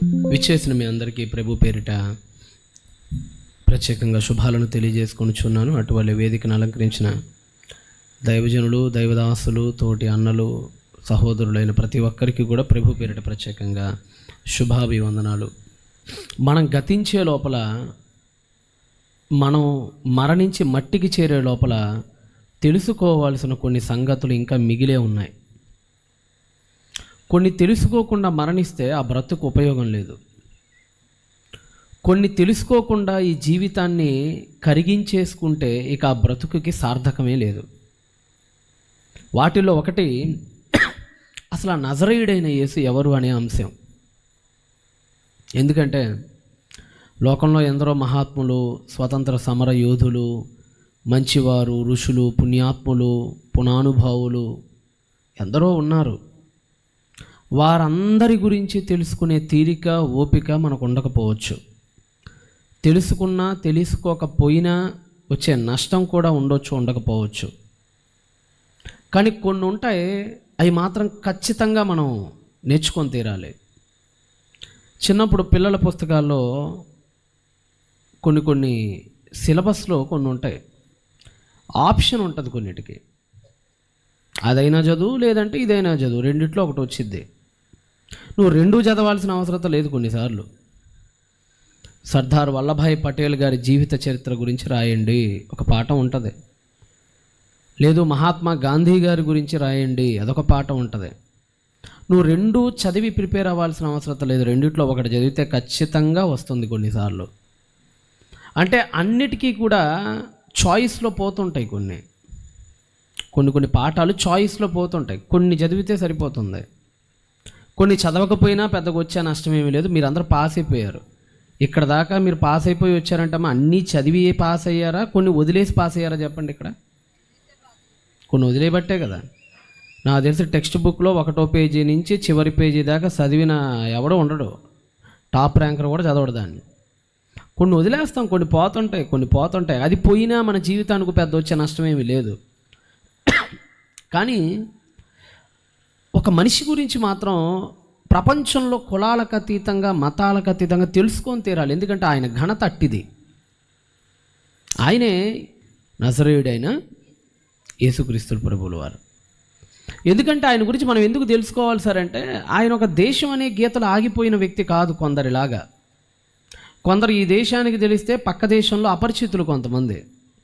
విచ్చేసిన మీ అందరికీ ప్రభు పేరిట ప్రత్యేకంగా శుభాలను తెలియజేసుకొనిచున్నాను. అటువంటి వేదికను అలంకరించిన దైవజనులు, దైవదాసులు, తోటి అన్నలు, సహోదరులైన ప్రతి ఒక్కరికి కూడా ప్రభు పేరిట ప్రత్యేకంగా శుభాభివందనాలు. మనం గతించే లోపల, మనం మరణించి మట్టికి చేరే లోపల తెలుసుకోవాల్సిన కొన్ని సంగతులు ఇంకా మిగిలే ఉన్నాయి. కొన్ని తెలుసుకోకుండా మరణిస్తే ఆ బ్రతుకు ఉపయోగం లేదు. కొన్ని తెలుసుకోకుండా ఈ జీవితాన్ని కరిగించేసుకుంటే ఇక ఆ బ్రతుకుకి సార్థకమే లేదు. వాటిలో ఒకటి అసలు ఆ నజరేయుడైన యేసు ఎవరు అనే అంశం. ఎందుకంటే లోకంలో ఎందరో మహాత్ములు, స్వతంత్ర సమర యోధులు, మంచివారు, ఋషులు, పుణ్యాత్ములు, పునానుభావులు ఎందరో ఉన్నారు. వారందరి గురించి తెలుసుకునే తీరిక, ఓపిక మనకు ఉండకపోవచ్చు. తెలుసుకున్నా తెలుసుకోకపోయినా వచ్చే నష్టం కూడా ఉండకపోవచ్చు. కానీ కొన్ని ఉంటాయి, అవి మాత్రం ఖచ్చితంగా మనం నేర్చుకొని తీరాలి. చిన్నప్పుడు పిల్లల పుస్తకాల్లో కొన్ని సిలబస్లో కొన్ని ఉంటాయి, ఆప్షన్ ఉంటుంది కొన్నిటికి. అదైనా చదువు, లేదంటే ఇదైనా చదువు, రెండిట్లో ఒకటి వచ్చిద్ది. నువ్వు రెండూ చదవాల్సిన అవసరం లేదు. కొన్నిసార్లు సర్దార్ వల్లభాయ్ పటేల్ గారి జీవిత చరిత్ర గురించి రాయండి, ఒక పాఠం ఉంటుంది. లేదు మహాత్మా గాంధీ గారి గురించి రాయండి, అదొక పాఠం ఉంటుంది. నువ్వు రెండూ చదివి ప్రిపేర్ అవ్వాల్సిన అవసరం లేదు. రెండిట్లో ఒకటి చదివితే ఖచ్చితంగా వస్తుంది. కొన్నిసార్లు అంటే అన్నిటికీ కూడా చాయిస్లో పోతుంటాయి. కొన్ని పాఠాలు చాయిస్లో పోతుంటాయి. కొన్ని చదివితే సరిపోతుంది, కొన్ని చదవకపోయినా పెద్దగా వచ్చే నష్టం ఏమీ లేదు. మీరు అందరూ పాస్ అయిపోయారు. ఇక్కడ దాకా మీరు పాస్ అయిపోయి వచ్చారంటమ్మా. అన్నీ చదివి పాస్ అయ్యారా, కొన్ని వదిలేసి పాస్ అయ్యారా చెప్పండి. ఇక్కడ కొన్ని వదిలేయబట్టే కదా. నాకు తెలిసి టెక్స్ట్ బుక్లో 1వ పేజీ నుంచి చివరి పేజీ దాకా చదివిన ఎవడో ఉండడు. టాప్ ర్యాంకర్ కూడా చదవడు దాన్ని. కొన్ని వదిలేస్తాం, కొన్ని పోతుంటాయి. అది పోయినా మన జీవితానికి పెద్ద వచ్చే నష్టం ఏమీ లేదు. కానీ ఒక మనిషి గురించి మాత్రం ప్రపంచంలో కులాలకు అతీతంగా, మతాలకు అతీతంగా తెలుసుకొని తీరాలి. ఎందుకంటే ఆయన ఘనత అట్టిది. ఆయనే నజరేయుడైన యేసుక్రీస్తు ప్రభువుల వారు. ఎందుకంటే ఆయన గురించి మనం ఎందుకు తెలుసుకోవాలి సార్ అంటే, ఆయన ఒక దేశం అనే గీతలు ఆగిపోయిన వ్యక్తి కాదు. కొందరిలాగా కొందరు ఈ దేశానికి తెలిస్తే పక్క దేశంలో అపరిచితులు, కొంతమంది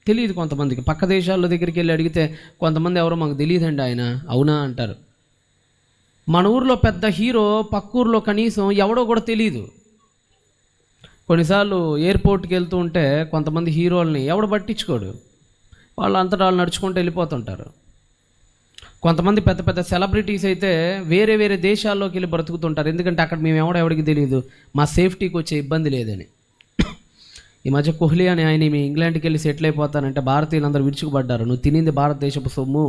తెలియదు. కొంతమందికి పక్క దేశాల దగ్గరికి వెళ్ళి అడిగితే కొంతమంది ఎవరో మాకు తెలియదండి ఆయన, అవునా అంటారు. మన ఊర్లో పెద్ద హీరో పక్క ఊర్లో కనీసం ఎవడో కూడా తెలియదు. కొన్నిసార్లు ఎయిర్పోర్ట్కి వెళ్తూ ఉంటే కొంతమంది హీరోల్ని ఎవడు పట్టించుకోడు, వాళ్ళు అంతటా వాళ్ళు నడుచుకుంటూ వెళ్ళిపోతుంటారు. కొంతమంది పెద్ద పెద్ద సెలబ్రిటీస్ అయితే వేరే వేరే దేశాల్లోకి వెళ్ళి బ్రతుకుతుంటారు. ఎందుకంటే అక్కడ మేము ఎవడికి తెలియదు, మా సేఫ్టీకి వచ్చే ఇబ్బంది లేదని. ఈ మధ్య కోహ్లీ అని ఆయన మీ ఇంగ్లాండ్కి వెళ్ళి సెటిల్ అయిపోతానంటే భారతీయులందరూ విరుచుకుపడ్డారు. నువ్వు తినింది భారతదేశపు సొమ్ము,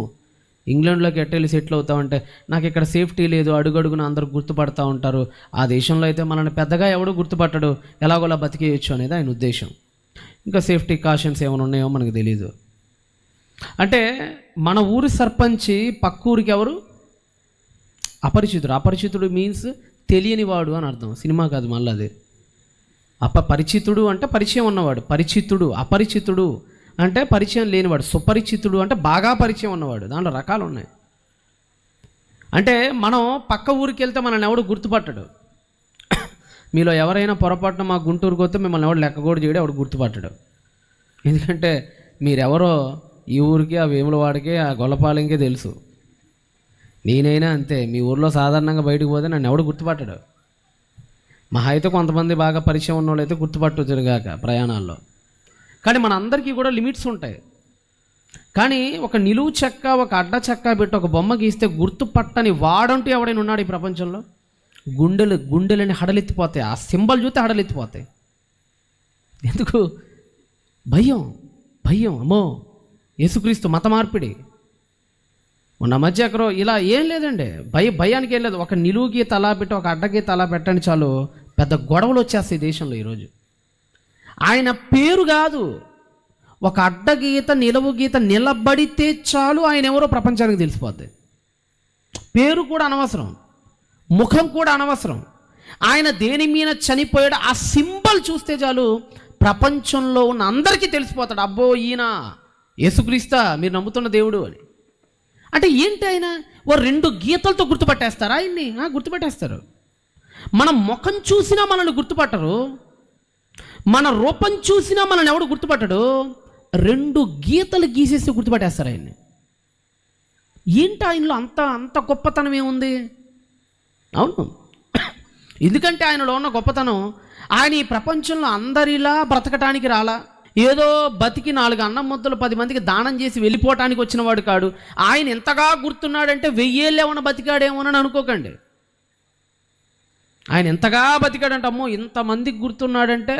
ఇంగ్లాండ్లోకి ఎట్టెళ్ళి సెటిల్ అవుతావంటే నాకు ఇక్కడ సేఫ్టీ లేదు, అడుగడుగున అందరూ గుర్తుపడతా ఉంటారు. ఆ దేశంలో అయితే మనల్ని పెద్దగా ఎవడు గుర్తుపట్టడు, ఎలాగోలా బతికేయచ్చు అనేది ఆయన ఉద్దేశం. ఇంకా సేఫ్టీ కాషన్స్ ఏమైనా ఉన్నాయో మనకు తెలియదు. అంటే మన ఊరి సర్పంచి పక్క ఊరికి ఎవరు? అపరిచితుడు. అపరిచితుడు మీన్స్ తెలియనివాడు అని అర్థం. సినిమా కాదు మళ్ళీ అది. పరిచితుడు అంటే పరిచయం ఉన్నవాడు, పరిచితుడు. అపరిచితుడు అంటే పరిచయం లేనివాడు. సుపరిచితుడు అంటే బాగా పరిచయం ఉన్నవాడు. దాంట్లో రకాలు ఉన్నాయి. అంటే మనం పక్క ఊరికి వెళ్తే మనల్ని ఎవడు గుర్తుపట్టడు. మీలో ఎవరైనా పొరపాటున మా గుంటూరుకి వస్తే మిమ్మల్ని ఎవడు లెక్క కూడా చేయడం, ఎవడు గుర్తుపట్టడు. ఎందుకంటే మీరెవరో ఈ ఊరికి, ఆ వేములవాడికి, ఆ గొల్లపాలెంకే తెలుసు. నేనైనా అంతే. మీ ఊర్లో సాధారణంగా బయటకు పోతే నన్ను ఎవడు గుర్తుపట్టడు. మహా అయితే కొంతమంది బాగా పరిచయం ఉన్న వాళ్ళు అయితే గుర్తుపట్టొచ్చుగాక ప్రయాణాల్లో. కానీ మన అందరికీ కూడా లిమిట్స్ ఉంటాయి. కానీ ఒక నిలువు చెక్క, ఒక అడ్డ చెక్క పెట్టి ఒక బొమ్మ గీస్తే గుర్తుపట్టని వాడంటూ ఎవడైనా ఉన్నాడు ఈ ప్రపంచంలో? గుండెలని హడలెత్తిపోతాయి. ఆ సింబల్ చూస్తే హడలెత్తిపోతాయి. ఎందుకు? భయం. అమ్మో యేసుక్రీస్తు మత మార్పిడి. ఉన్న మధ్య ఎక్కడో ఇలా ఏం లేదండి, భయానికి ఏం లేదు. ఒక నిలువుకి తలా పెట్టి, ఒక అడ్డకి తలా పెట్టండి చాలు, పెద్ద గొడవలు వచ్చేస్తాయి దేశంలో ఈరోజు. ఆయన పేరు కాదు, ఒక అడ్డగీత, నిలువు గీత నిలబడితే చాలు ఆయన ఎవరో ప్రపంచానికి తెలిసిపోద్ది. పేరు కూడా అనవసరం, ముఖం కూడా అనవసరం. ఆయన దేని మీద చనిపోయాడు ఆ సింబల్ చూస్తే చాలు ప్రపంచంలో ఉన్న అందరికీ తెలిసిపోతాడు, అబ్బో ఈయన యేసుక్రీస్తా మీరు నమ్ముతున్న దేవుడు అని. అంటే ఏంటి ఆయన ఓ 2 గీతలతో గుర్తుపట్టేస్తారా ఆయన్ని? గుర్తుపట్టేస్తారు. మన ముఖం చూసినా మనల్ని గుర్తుపట్టరు, మన రూపం చూసినా మనల్ని ఎవడు గుర్తుపట్టడు. 2 గీతలు గీసేసి గుర్తుపట్టేస్తారు ఆయన్ని. ఏంటి ఆయనలో అంత గొప్పతనం ఏముంది? అవును, ఎందుకంటే ఆయనలో ఉన్న గొప్పతనం, ఆయన ఈ ప్రపంచంలో అందరిలా బ్రతకటానికి రాలా, ఏదో బతికి 4 అన్నం ముద్దలు 10 మందికి దానం చేసి వెళ్ళిపోవటానికి వచ్చిన వాడు కాడు. ఆయన ఎంతగా గుర్తున్నాడంటే 1000 ఏళ్ళు ఏమన్నా బతికాడేమోనని అనుకోకండి. ఆయన ఎంతగా బతికాడంటే, అమ్మో ఇంతమందికి గుర్తున్నాడంటే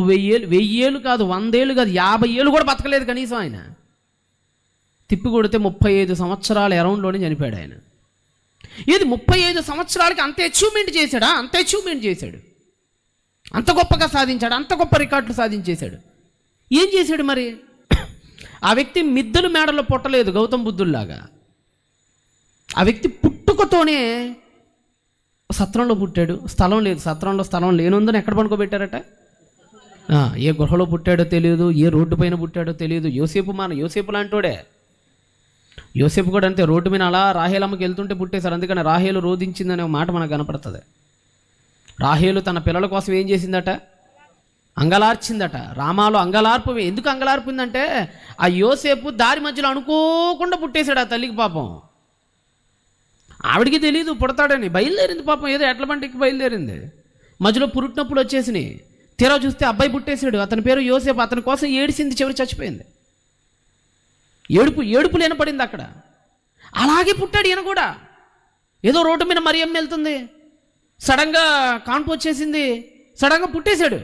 1000 ఏళ్ళు కాదు, 100 ఏళ్ళు కాదు, 50 ఏళ్ళు కూడా బతకలేదు కనీసం. ఆయన తిప్పి కొడితే 35 సంవత్సరాల అరౌండ్లోనే చనిపోయాడు ఆయన. ఇది 35 సంవత్సరాలకి అంత అచీవ్మెంట్ చేశాడా? అంత అచీవ్మెంట్ చేశాడు, అంత గొప్పగా సాధించాడు, అంత గొప్ప రికార్డులు సాధించేశాడు. ఏం చేశాడు మరి? ఆ వ్యక్తి మిద్దెలు మేడలో పుట్టలేదు గౌతమ్ బుద్ధుల్లాగా. ఆ వ్యక్తి పుట్టుకతోనే సత్రంలో పుట్టాడు. స్థలం లేదు, సత్రంలో స్థలం లేనుందని ఎక్కడ పనుకోబెట్టారట? ఏ గృహలో పుట్టాడో తెలియదు, ఏ రోడ్డు పైన పుట్టాడో తెలియదు. యోసేపు లాంటోడే. యోసేపు కూడా అంతే, రోడ్డు మీద అలా రాహేలమ్మకి వెళ్తుంటే పుట్టేశారు. అందుకని రాహేలు రోధించిందనే మాట మనకు కనపడుతుంది. రాహేలు తన పిల్లల కోసం ఏం చేసిందట? అంగలార్చిందట. రామాలో అంగలార్పు. ఎందుకు అంగలార్పిందంటే ఆ యోసేపు దారి మధ్యలో అనుకోకుండా పుట్టేశాడు ఆ తల్లికి. పాపం ఆవిడికి తెలియదు పుడతాడని, బయలుదేరింది పాపం, ఏదో ఎట్ల బంటికి బయలుదేరింది. మధ్యలో పురుటినప్పుడు వచ్చేసినాయి. తీరా చూస్తే అబ్బాయి పుట్టేశాడు, అతని పేరు యోసేపు. అతని కోసం ఏడిసింది, చివరి చచ్చిపోయింది. ఏడుపు లేనపడింది అక్కడ. అలాగే పుట్టాడు ఈయన కూడా. ఏదో రోడ్డు మీద మరియమ్మ వెళ్తుంది, సడన్గా కాన్పు వచ్చేసింది, సడన్గా పుట్టేశాడు.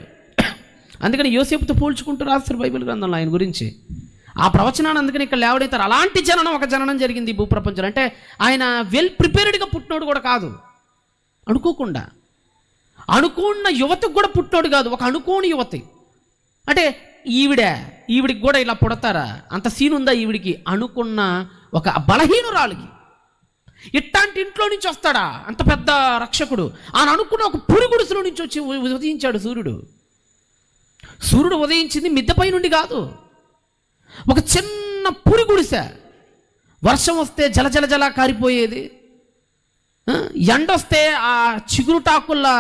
అందుకని యోసేపుతో పోల్చుకుంటూ రాస్తారు బైబిల్ గ్రంథంలో ఆయన గురించి. ఆ ప్రవచనాన్ని అందుకని ఇక్కడ లేవడైతారు. అలాంటి జననం, ఒక జననం జరిగింది ఈ భూప్రపంచంలో. అంటే ఆయన వెల్ ప్రిపేర్డ్గా పుట్టినోడు కూడా కాదు, అనుకోకుండా. అనుకున్న యువతకు కూడా పుట్టినోడు కాదు, ఒక అనుకోని యువతి. అంటే ఈవిడికి కూడా ఇలా పుడతారా? అంత సీన్ ఉందా ఈవిడికి? అనుకున్న ఒక బలహీనురాలికి ఇట్లాంటి ఇంట్లో నుంచి వస్తాడా అంత పెద్ద రక్షకుడు? ఆయన అనుకున్న ఒక పురుగుడుసులో నుంచి వచ్చి ఉదయించాడు సూర్యుడు. సూర్యుడు ఉదయించింది మిద్దెపై నుండి కాదు, ఒక చిన్న పురుగుడిసె. వర్షం వస్తే జల కారిపోయేది, ఎండొస్తే ఆ చిగురుటాకుల్లా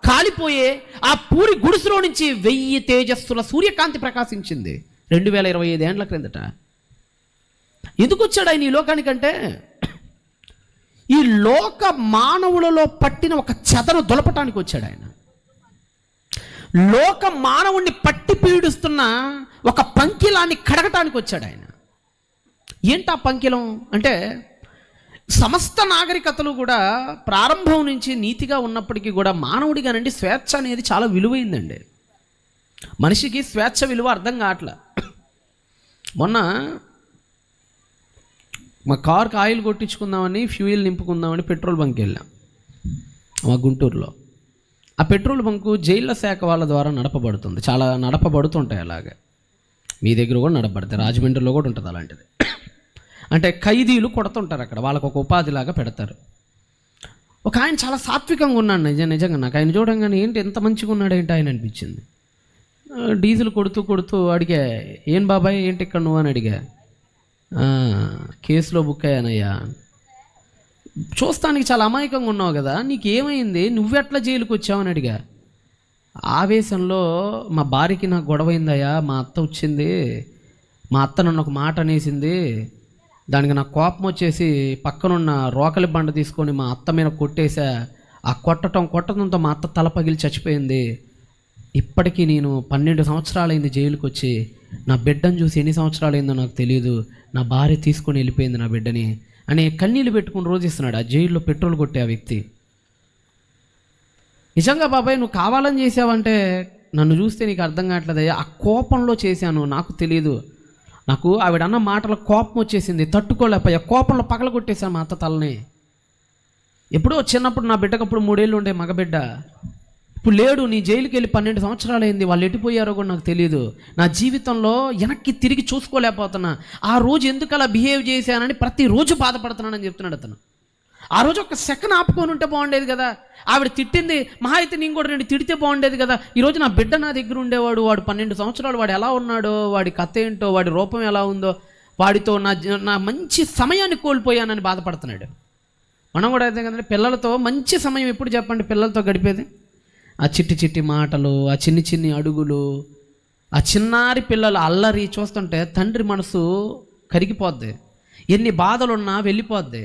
కాలిపోయే ఆ పూరి గుడిసెలో నుంచి 1000 తేజస్సుల సూర్యకాంతి ప్రకాశించింది 2025 ఏండ్ల క్రిందట. ఎందుకు వచ్చాడు ఆయన ఈ లోకానికంటే, ఈ లోక మానవులలో పట్టిన ఒక చెదను దొలపటానికి వచ్చాడు ఆయన. లోక మానవుణ్ణి పట్టి పీడిస్తున్న ఒక పంకిలాన్ని కడగటానికి వచ్చాడు ఆయన. ఏంటా పంకిలం అంటే, సమస్త నాగరికతలు కూడా ప్రారంభం నుంచి నీతిగా ఉన్నప్పటికీ కూడా మానవుడిగానండి స్వేచ్ఛ అనేది చాలా విలువైందండి. మనిషికి స్వేచ్ఛ విలువ అర్థం కావట్లా. మొన్న మా కార్కి ఆయిల్ కొట్టించుకుందామని, ఫ్యూయల్ నింపుకుందామని పెట్రోల్ బంక్ వెళ్ళాం మా గుంటూరులో. ఆ పెట్రోల్ బంకు జైళ్ళ శాఖ వాళ్ళ ద్వారా నడపబడుతుంది. చాలా నడపబడుతుంటాయి అలాగే. మీ దగ్గర కూడా నడపబడతాయి, రాజమండ్రిలో కూడా ఉంటుంది అలాంటిది. అంటే ఖైదీలు కొడుతుంటారు అక్కడ, వాళ్ళకు ఒక ఉపాధిలాగా పెడతారు. ఒక ఆయన చాలా సాత్వికంగా ఉన్నాడు నిజంగా. నాకు ఆయన చూడంగానే ఏంటి ఎంత మంచిగా ఉన్నాడు ఏంటి ఆయన అనిపించింది. డీజిల్ కొడుతూ అడిగా, ఏం బాబాయ్ ఏంటి ఇక్కడ నువ్వు అని అడిగా. కేసులో బుక్ అయ్యానయ్యా. చూస్తానికి చాలా అమాయకంగా ఉన్నావు కదా, నీకేమైంది, నువ్వెట్లా జైలుకి వచ్చావు అని అడిగా. ఆవేశంలో మా భార్యకి నాకు గొడవైందయ్యా, మా అత్త వచ్చింది, మా అత్త నన్ను ఒక మాట అనేసింది, దానికి నాకు కోపం వచ్చేసి పక్కనున్న రోకలి బండ తీసుకొని మా అత్త మీద కొట్టేశా. ఆ కొట్టడంతో మా అత్త తల పగిలి చచ్చిపోయింది. ఇప్పటికీ నేను 12 సంవత్సరాలైంది జైలుకి వచ్చి. నా బిడ్డను చూసి ఎన్ని సంవత్సరాలైందో నాకు తెలియదు, నా భార్య తీసుకొని వెళ్ళిపోయింది నా బిడ్డని అని కన్నీళ్ళు పెట్టుకుని రోజిస్తున్నాడు ఆ జైల్లో పెట్రోల్ కొట్టే ఆ వ్యక్తి. నిజంగా బాబాయ్ నువ్వు కావాలని చేసావంటే నన్ను చూస్తే నీకు అర్థం కావట్లేదయ్యా, ఆ కోపంలో చేశాను, నాకు తెలియదు. నాకు ఆవిడన్న మాటల కోపం వచ్చేసింది, తట్టుకోలేకపోయా, కోపంలో పగలగొట్టేశాను మా అత్త తలని. ఎప్పుడో చిన్నప్పుడు నా బిడ్డకప్పుడు 3 ఏళ్ళు ఉండే మగబిడ్డ, ఇప్పుడు లేడు. నీ జైలుకి వెళ్ళి 12 సంవత్సరాలు అయింది, వాళ్ళు ఎట్టిపోయారో కూడా నాకు తెలియదు. నా జీవితంలో వెనక్కి తిరిగి చూసుకోలేకపోతున్నా. ఆ రోజు ఎందుకు అలా బిహేవ్ చేశానని ప్రతిరోజు బాధపడుతున్నానని చెప్తున్నాడు అతను. ఆ రోజు ఒక సెకండ్ ఆపుకొని ఉంటే బాగుండేది కదా. ఆవిడ తిట్టింది, మహా అయితే నేను కూడా 2 తిడితే బాగుండేది కదా. ఈరోజు నా బిడ్డ నా దగ్గర ఉండేవాడు, వాడు 12 సంవత్సరాలు, వాడు ఎలా ఉన్నాడో, వాడి కథ ఏంటో, వాడి రూపం ఎలా ఉందో, వాడితో నా మంచి సమయాన్ని కోల్పోయానని బాధపడుతున్నాడు. మనం కూడా అయితే కదండి, పిల్లలతో మంచి సమయం ఎప్పుడు చెప్పండి పిల్లలతో గడిపేది? ఆ చిట్టి చిట్టి మాటలు, ఆ చిన్ని చిన్ని అడుగులు, ఆ చిన్నారి పిల్లల అల్లరి చూస్తుంటే తండ్రి మనసు కరిగిపోద్ది. ఎన్ని బాధలున్నా వెళ్ళిపోద్ది.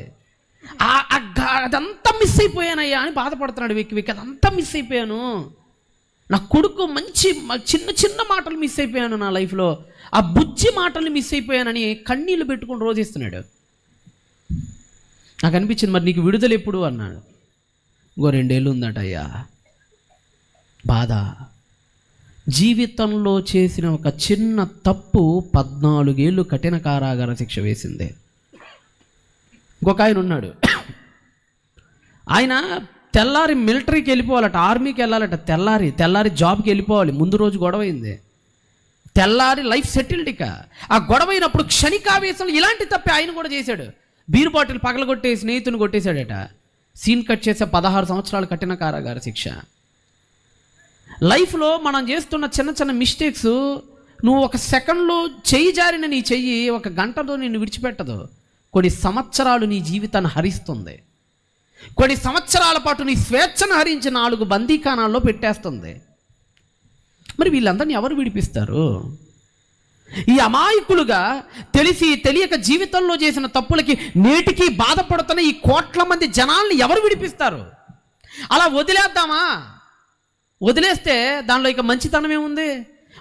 అదంతా మిస్ అయిపోయానయ్యా అని బాధపడుతున్నాడు వెక్కి. అదంతా మిస్ అయిపోయాను, నా కొడుకు మంచి చిన్న చిన్న మాటలు మిస్ అయిపోయాను నా లైఫ్లో, ఆ బుజ్జి మాటలు మిస్ అయిపోయానని కన్నీళ్ళు పెట్టుకుని రోజిస్తున్నాడు. నాకు అనిపించింది, మరి నీకు విడుదల ఎప్పుడు అన్నాడు. 2 ఏళ్ళు ఉందట అయ్యా బాధ. జీవితంలో చేసిన ఒక చిన్న తప్పు 14 ఏళ్ళు కఠిన కారాగార శిక్ష వేసింది. ఇంకొక ఆయన ఉన్నాడు, ఆయన తెల్లారి మిలిటరీకి వెళ్ళిపోవాలట, ఆర్మీకి వెళ్ళాలట, తెల్లారి జాబ్కి వెళ్ళిపోవాలి. ముందు రోజు గొడవైంది, తెల్లారి లైఫ్ సెటిల్డ్. ఇక ఆ గొడవైనప్పుడు క్షణికావేశంలో ఇలాంటి తప్పే ఆయన కూడా చేశాడు. బీర్ బాటిల్ పగలగొట్టే స్నేహితుని కొట్టేశాడట. సీన్ కట్ చేసే 16 సంవత్సరాలు కఠిన కారాగార శిక్ష. లైఫ్లో మనం చేస్తున్న చిన్న చిన్న మిస్టేక్స్, నువ్వు ఒక సెకండ్లో చెయ్యి జారిన నీ చెయ్యి 1 గంటలో నిన్ను విడిచిపెట్టదు. కొన్ని సంవత్సరాలు నీ జీవితాన్ని హరిస్తుంది. కొన్ని సంవత్సరాల పాటు నీ స్వేచ్ఛను హరించి 4 బందీఖానాల్లో పెట్టేస్తుంది. మరి వీళ్ళందరినీ ఎవరు విడిపిస్తారు? ఈ అమాయకులుగా తెలిసి తెలియక జీవితంలో చేసిన తప్పులకి నేటికి బాధపడుతున్న ఈ కోట్ల మంది జనాల్ని ఎవరు విడిపిస్తారు? అలా వదిలేద్దామా? వదిలేస్తే దానిలో ఇక మంచితనం ఏముంది?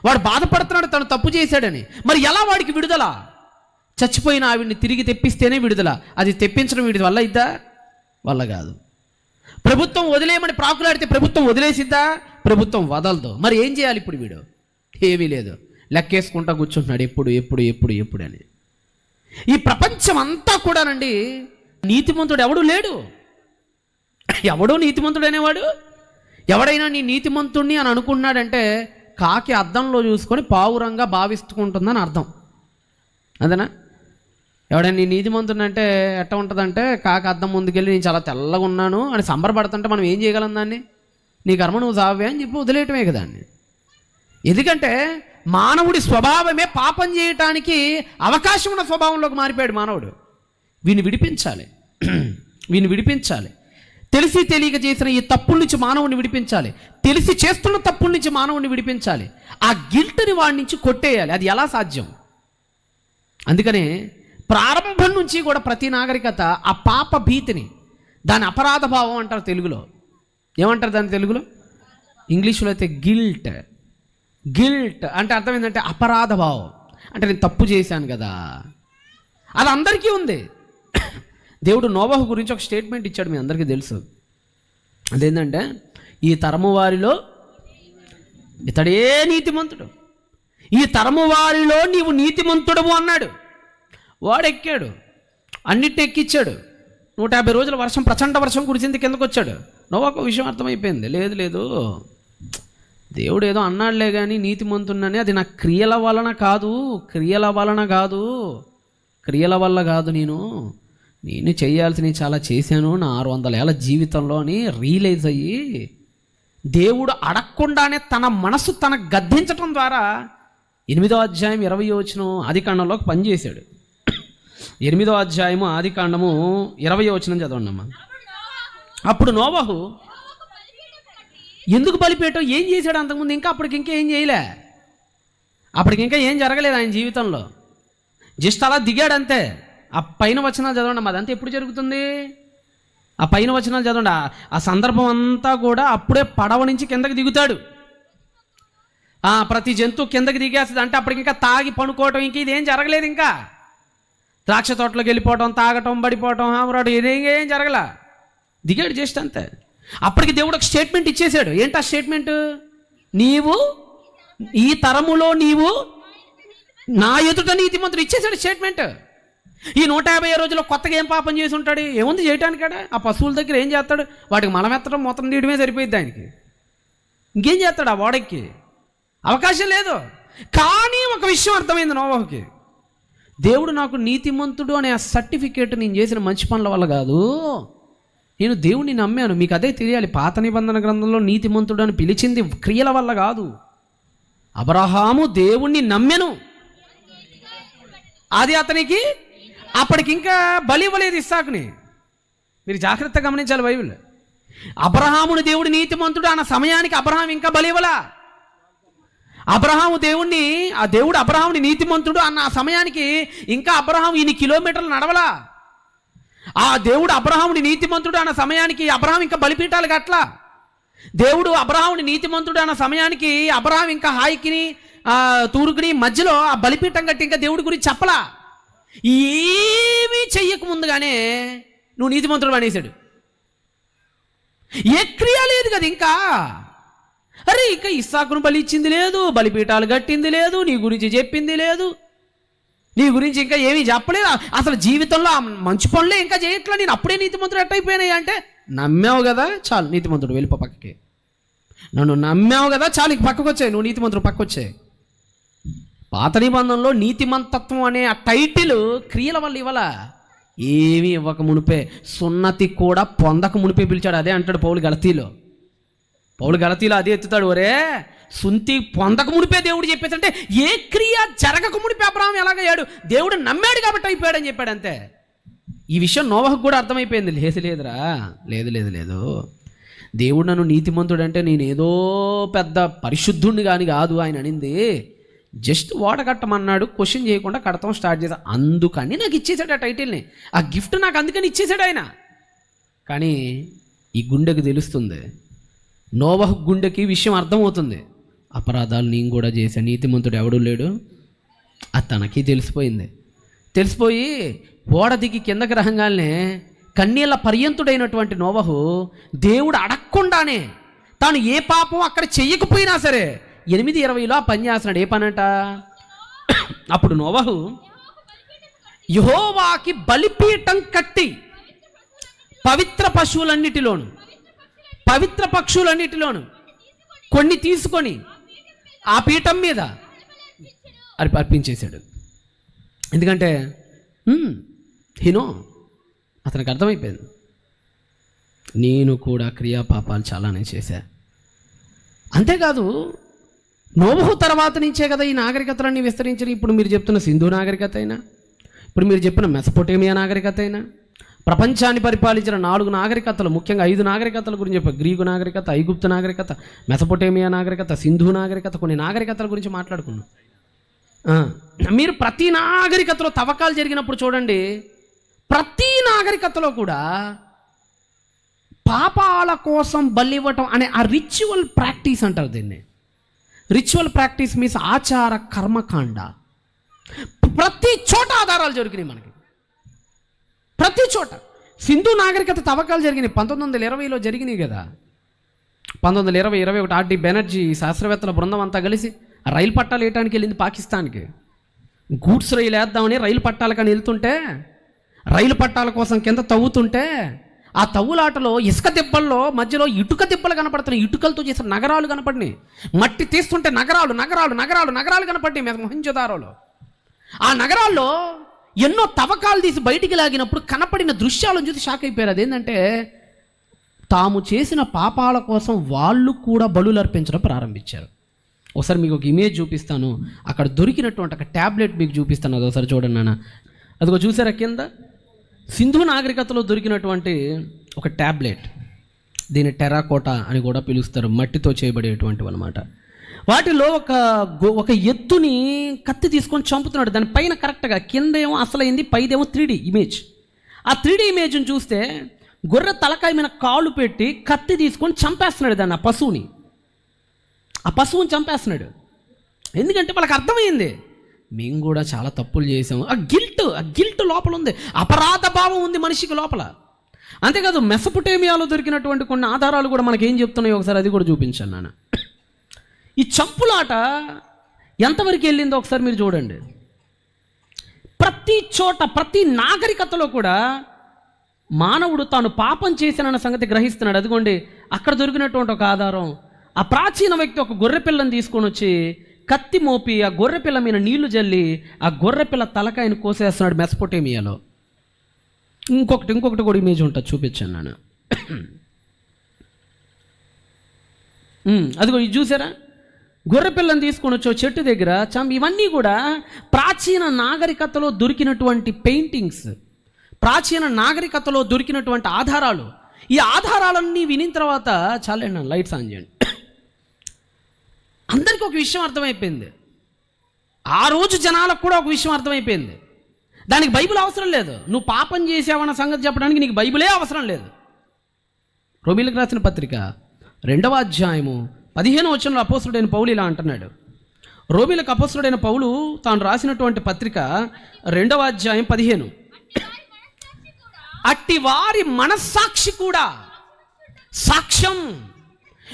వాడు బాధపడుతున్నాడు తను తప్పు చేశాడని. మరి ఎలా వాడికి విడుదల? చచ్చిపోయిన ఆవిడ్ని తిరిగి తెప్పిస్తేనే విడుదల. అది తెప్పించడం వీడి వల్ల ఇద్దా? వల్ల కాదు. ప్రభుత్వం వదిలేయమని ప్రాకులాడితే ప్రభుత్వం వదిలేసిద్దా? ప్రభుత్వం వదలదు. మరి ఏం చేయాలి ఇప్పుడు? వీడు ఏమీ లేదు, లెక్కేసుకుంటా కూర్చుంటున్నాడు ఎప్పుడు ఎప్పుడు ఎప్పుడు ఎప్పుడు అని. ఈ ప్రపంచం అంతా కూడానండి నీతిమంతుడు ఎవడు లేడు. ఎవడో నీతిమంతుడు అనేవాడు. ఎవడైనా నీ నీతిమంతుడిని అని అనుకున్నాడంటే కాకి అద్దంలో చూసుకొని పావురంగా భావిస్తుంటుందని అర్థం. అదేనా? ఎవడైనా నీ నీతిమంతుడిని అంటే ఎట్లా ఉంటుందంటే, కాకి అద్దం ముందుకెళ్ళి నేను చాలా తెల్లగా ఉన్నాను అని సంబరపడుతుంటే మనం ఏం చేయగలం? దాన్ని నీ కర్మ నువ్వు సావే అని చెప్పి వదిలేయటమే కదా దాన్ని. ఎందుకంటే మానవుడి స్వభావమే పాపం చేయటానికి అవకాశం ఉన్న స్వభావంలోకి మారిపోయాడు మానవుడు. వీని విడిపించాలి. తెలిసి తెలియక చేసిన ఈ తప్పుల నుంచి మానవుని విడిపించాలి. తెలిసి చేస్తున్న తప్పుల నుంచి మానవుని విడిపించాలి. ఆ గిల్ట్ని వాడి నుంచి కొట్టేయాలి. అది ఎలా సాధ్యం? అందుకనే ప్రారంభం నుంచి కూడా ప్రతి నాగరికత ఆ పాప భీతిని, దాని అపరాధ భావం అంటారు తెలుగులో. ఏమంటారు దాని తెలుగులో? ఇంగ్లీష్లో అయితే గిల్ట్ అంటే అర్థం ఏంటంటే అపరాధ భావం. అంటే నేను తప్పు చేశాను కదా, అది అందరికీ ఉంది. దేవుడు నోవహు గురించి ఒక స్టేట్మెంట్ ఇచ్చాడు, మీ అందరికీ తెలుసు. అదేంటంటే, ఈ తరము వారిలో ఇతడే నీతిమంతుడు, ఈ తరము వారిలో నీవు నీతిమంతుడవు అన్నాడు. వాడెక్కాడు, అన్నిటిని ఎక్కిచ్చాడు. 150 రోజుల వర్షం, ప్రచండ వర్షం కురిసింది, కిందకు వచ్చాడు. నోవాకు విషయం అర్థమైపోయింది. లేదు దేవుడు ఏదో అన్నాడులే కానీ నీతిమంతున్నని, అది నా క్రియల వలన కాదు, క్రియల వల్ల కాదు, నేను చేయాల్సినవి చాలా చేశాను నా 600 ఏళ్ళ జీవితంలో అని రియలైజ్ అయ్యి దేవుడు అడగకుండానే తన మనసు తన గద్దించటం ద్వారా 8వ అధ్యాయం 20వ వచనం ఆదికాండంలోకి పనిచేశాడు. 8వ అధ్యాయము ఆదికాండము 20వ వచనం చదవండి అమ్మా. అప్పుడు నోవహు ఎందుకు బలిపీఠం ఏం చేశాడు అంతకుముందు? ఇంకా అప్పటికింకా ఏం చేయలే, అప్పటికింకా ఏం జరగలేదు ఆయన జీవితంలో. జస్ట్ అలా దిగాడంతే. ఆ పైన వచనాలు చదవండి అమ్మా. అదంతా ఎప్పుడు జరుగుతుంది? ఆ పైన వచనాలు చదవండి. ఆ సందర్భం అంతా కూడా అప్పుడే పడవ నుంచి కిందకి దిగుతాడు. ప్రతి జంతువు కిందకి దిగేస్తుంది. అంటే అప్పటికి ఇంకా తాగి పనుకోవటం, ఇంక ఇదేం జరగలేదు. ఇంకా ద్రాక్ష తోటలోకి వెళ్ళిపోవటం, తాగటం, పడిపోవటం, హామరాడు, ఏం జరగల. దిగాడు జస్ట్ అంతే. అప్పటికి దేవుడు ఒక స్టేట్మెంట్ ఇచ్చేశాడు. ఏంటి ఆ స్టేట్మెంట్? నీవు ఈ తరములో నీవు నా ఎదుట నీతిమంతుడు. ఇచ్చేశాడు స్టేట్మెంట్. ఈ 150 రోజుల్లో కొత్తగా ఏం పాపం చేసి ఉంటాడు? ఏముంది చేయటానికాడ? ఆ పశువుల దగ్గర ఏం చేస్తాడు? వాటికి మలమెత్తడం, మొత్తం తీయడమే సరిపోయింది ఆయనకి. ఇంకేం చేస్తాడు? ఆ ఓడకి అవకాశం లేదు. కానీ ఒక విషయం అర్థమైంది నోవహుకి, దేవుడు నాకు నీతిమంతుడు అనే ఆ సర్టిఫికేట్ నేను చేసిన మంచి పనుల వల్ల కాదు, నేను దేవుణ్ణి నమ్మాను. మీకు అదే తెలియాలి. పాత నిబంధన గ్రంథంలో నీతిమంతుడు అని పిలిచింది క్రియల వల్ల కాదు. అబ్రహాము దేవుణ్ణి నమ్మెను, అది అతనికి అప్పటికి ఇంకా బలి ఇవ్వలేదు ఇస్సాకుని. మీరు జాగ్రత్తగా గమనించాలి బైబిల్. అబ్రహాముని దేవుడు నీతిమంతుడు అన్న సమయానికి అబ్రహాం ఇంకా బలి ఇవ్వలా. ఆ దేవుడు అబ్రహాముని నీతిమంతుడు అన్న సమయానికి ఇంకా అబ్రహాం ఇన్ని కిలోమీటర్లు నడవలా. ఆ దేవుడు అబ్రహాముని నీతిమంతుడు అన్న సమయానికి అబ్రహాం ఇంకా బలిపీఠాలు కట్టలా. దేవుడు అబ్రహాముని నీతిమంతుడు అన్న సమయానికి అబ్రహాం ఇంకా హాయికిని తూర్పుని మధ్యలో ఆ బలిపీఠం కట్టి ఇంకా దేవుడి గురించి చెప్పలా. ఏమీ చెయ్యక ముందుగానే నువ్వు నీతిమంతుడు అనేసాడు. ఏ క్రియ లేదు కదా ఇంకా. అరే ఇంకా ఇస్సాకును బలి ఇచ్చింది లేదు, బలిపీఠాలు కట్టింది లేదు, నీ గురించి చెప్పింది లేదు, నీ గురించి ఇంకా ఏమీ చెప్పలేదు, అసలు జీవితంలో మంచి పనులే ఇంకా చేయట్లా. నేను అప్పుడే నీతిమంతుడు ఎట్టయిపోయినాయి అంటే, నమ్మావు కదా చాలు నీతిమంతుడు వెళ్ళిపో పక్కకి. నన్ను నమ్మావు కదా చాలు ఇక పక్కకు వచ్చాయి, నువ్వు నీతిమంతుడు పక్క వచ్చాయి. పాత నిబంధనలో నీతిమంతత్వం అనే ఆ టైటిల్ క్రియల వల్ల ఇవ్వాల. ఏమీ ఇవ్వక మునిపే, సున్నతి కూడా పొందక మునిపే పిలిచాడు. అదే అంటాడు పౌలు గలతీలో అదే ఎత్తుతాడు. ఒరే సుంతి పొందక మునిపే దేవుడు చెప్పేసి అంటే ఏ క్రియ జరగక మునిపే అబ్రహాం ఎలాగయ్యాడు? దేవుడు నమ్మాడు కాబట్టి అయిపోయాడని చెప్పాడు అంతే. ఈ విషయం నోవహుకు కూడా అర్థమైపోయింది. లేదురా లేదు దేవుడు నన్ను నీతిమంతుడు అంటే నేను ఏదో పెద్ద పరిశుద్ధుణ్ణి కానీ కాదు ఆయన అనింది. జస్ట్ ఓడ కట్టమన్నాడు, క్వశ్చన్ చేయకుండా కడతాం స్టార్ట్ చేశా. అందుకని నాకు ఇచ్చేసాడు ఆ టైటిల్ని, ఆ గిఫ్ట్ నాకు అందుకని ఇచ్చేసాడు ఆయన. కానీ ఈ గుండెకు తెలుస్తుంది, నోవహు గుండెకి విషయం అర్థమవుతుంది. అపరాధాలు నేను కూడా చేశాను, నీతిమంతుడు ఎవడూ లేడు అది తనకి తెలిసిపోయి ఓడ దిగి కిందకి రహంగానే కన్నీళ్ళ పర్యంతుడైనటువంటి నోవహు దేవుడు అడగకుండానే తాను ఏ పాపం అక్కడ చెయ్యకపోయినా సరే 8:20 పని చేస్తున్నాడు. ఏ పనంట? అప్పుడు నోవహు యెహోవాకి బలిపీఠం కట్టి పవిత్ర పశువులన్నిటిలోను పవిత్ర పక్షులన్నిటిలోను కొన్ని తీసుకొని ఆ పీఠం మీద అర్పించేశాడు. ఎందుకంటే అతనికి అర్థమైపోయింది, నేను కూడా క్రియాపాపాలు చాలానే చేశా. అంతేకాదు నోవహు తర్వాత నుంచే కదా ఈ నాగరికతలన్నీ విస్తరించిన. ఇప్పుడు మీరు చెప్తున్న సింధు నాగరికత అయినా, ఇప్పుడు మీరు చెప్పిన మెసపోటేమియా నాగరికత అయినా, ప్రపంచాన్ని పరిపాలించిన 4 నాగరికతలు, ముఖ్యంగా 5 నాగరికతల గురించి చెప్పారు. గ్రీకు నాగరికత, ఐగుప్తు నాగరికత, మెసపోటేమియా నాగరికత, సింధు నాగరికత, కొన్ని నాగరికతల గురించి మాట్లాడుకున్నాం. మీరు ప్రతి నాగరికతలో తవ్వకాలు జరిగినప్పుడు చూడండి, ప్రతి నాగరికతలో కూడా పాపాల కోసం బలి ఇవ్వటం అనే ఆ రిచువల్ ప్రాక్టీస్ అంటారు దీన్ని. రిచువల్ ప్రాక్టీస్ మీన్స్ ఆచార కర్మకాండ. ప్రతి చోట ఆధారాలు జరిగినాయి మనకి, ప్రతి చోట. సింధు నాగరికత తవ్వకాలు జరిగినాయి 1920లో జరిగినాయి కదా. 1920-21 ఆర్డి బెనర్జీ శాస్త్రవేత్తల బృందం అంతా కలిసి రైలు పట్టాలు వేయడానికి వెళ్ళింది పాకిస్తాన్కి. గూడ్స్ రైలు వేద్దామని రైలు పట్టాలకని వెళ్తుంటే, రైలు పట్టాల కోసం కింద తవ్వుతుంటే ఆ తవ్వులాటలో ఇసుక దిబ్బల్లో మధ్యలో ఇటుక దిబ్బలు కనపడుతున్నాయి. ఇటుకలతో చేసిన నగరాలు కనపడినాయి. మట్టి తీస్తుంటే నగరాలు కనపడినాయి మొహంజదారోలో. ఆ నగరాల్లో ఎన్నో తవ్వకాలు తీసి బయటికి లాగినప్పుడు కనపడిన దృశ్యాలను చూసి షాక్ అయిపోయారు. అదేంటంటే తాము చేసిన పాపాల కోసం వాళ్ళు కూడా బలులు అర్పించడం ప్రారంభించారు. ఒకసారి మీకు ఒక ఇమేజ్ చూపిస్తాను, అక్కడ దొరికినటువంటి ఒక ట్యాబ్లెట్ మీకు చూపిస్తాను. అది ఒకసారి చూడండి నాన్న. అదిగో చూసారా కింద సింధు నాగరికతలో దొరికినటువంటి ఒక ట్యాబ్లెట్. దీన్ని టెరాకోటా అని కూడా పిలుస్తారు, మట్టితో చేయబడేటువంటివి అనమాట. వాటిలో ఒక ఎత్తుని కత్తి తీసుకొని చంపుతున్నాడు. దానిపైన కరెక్ట్గా కింద ఏమో అసలైంది, పైదేమో 3D ఇమేజ్. ఆ 3D ఇమేజ్ని చూస్తే గొర్రె తలకాయ మీద కాళ్ళు పెట్టి కత్తి తీసుకొని చంపేస్తున్నాడు దాన్ని, ఆ పశువుని చంపేస్తున్నాడు. ఎందుకంటే వాళ్ళకి అర్థమైంది మేము కూడా చాలా తప్పులు చేసాము. ఆ గిల్ట్ లోపల ఉంది, అపరాధ భావం ఉంది మనిషికి లోపల. అంతేకాదు మెసపోటేమియాలో దొరికినటువంటి కొన్ని ఆధారాలు కూడా మనకి ఏం చెప్తున్నాయో ఒకసారి అది కూడా చూపించాను నాన్న. ఈ చంపులాట ఎంతవరకు వెళ్ళిందో ఒకసారి మీరు చూడండి. ప్రతి చోట, ప్రతి నాగరికతలో కూడా మానవుడు తాను పాపం చేశానన్న సంగతి గ్రహిస్తున్నాడు. అదిగోండి అక్కడ దొరికినటువంటి ఒక ఆధారం. ఆ ప్రాచీన వ్యక్తి ఒక గొర్రెపిల్లని తీసుకొని వచ్చి కత్తి మోపి ఆ గొర్రెపిల్ల మీద నీళ్లు జల్లి ఆ గొర్రెపిల్ల తలకాయను కోసేస్తున్నాడు మెసపోటేమియాలో. ఇంకొకటి కూడా ఇమేజ్ ఉంటుంది, చూపించాను నేను. అదిగో ఇది చూసారా, గొర్రె పిల్లని తీసుకొని వచ్చి చెట్టు దగ్గర ఇవన్నీ కూడా ప్రాచీన నాగరికతలో దొరికినటువంటి పెయింటింగ్స్, ప్రాచీన నాగరికతలో దొరికినటువంటి ఆధారాలు. ఈ ఆధారాలన్నీ వినిన తర్వాత చాలండి, లైట్స్ ఆన్ చేయండి. అందరికీ ఒక విషయం అర్థమైపోయింది. ఆ రోజు జనాలకు కూడా ఒక విషయం అర్థమైపోయింది. దానికి బైబిల్ అవసరం లేదు. నువ్వు పాపం చేసావన్న సంగతి చెప్పడానికి నీకు బైబిలే అవసరం లేదు. రోమీయులకు రాసిన పత్రిక 2వ అధ్యాయము 15వ వచనంలో అపోస్తలుడైన పౌలు ఇలా అంటున్నాడు. రోమీయులకు అపోస్తలుడైన పౌలు తాను రాసినటువంటి పత్రిక 2వ అధ్యాయం 15, అట్టి వారి మనస్సాక్షి కూడా సాక్ష్యం.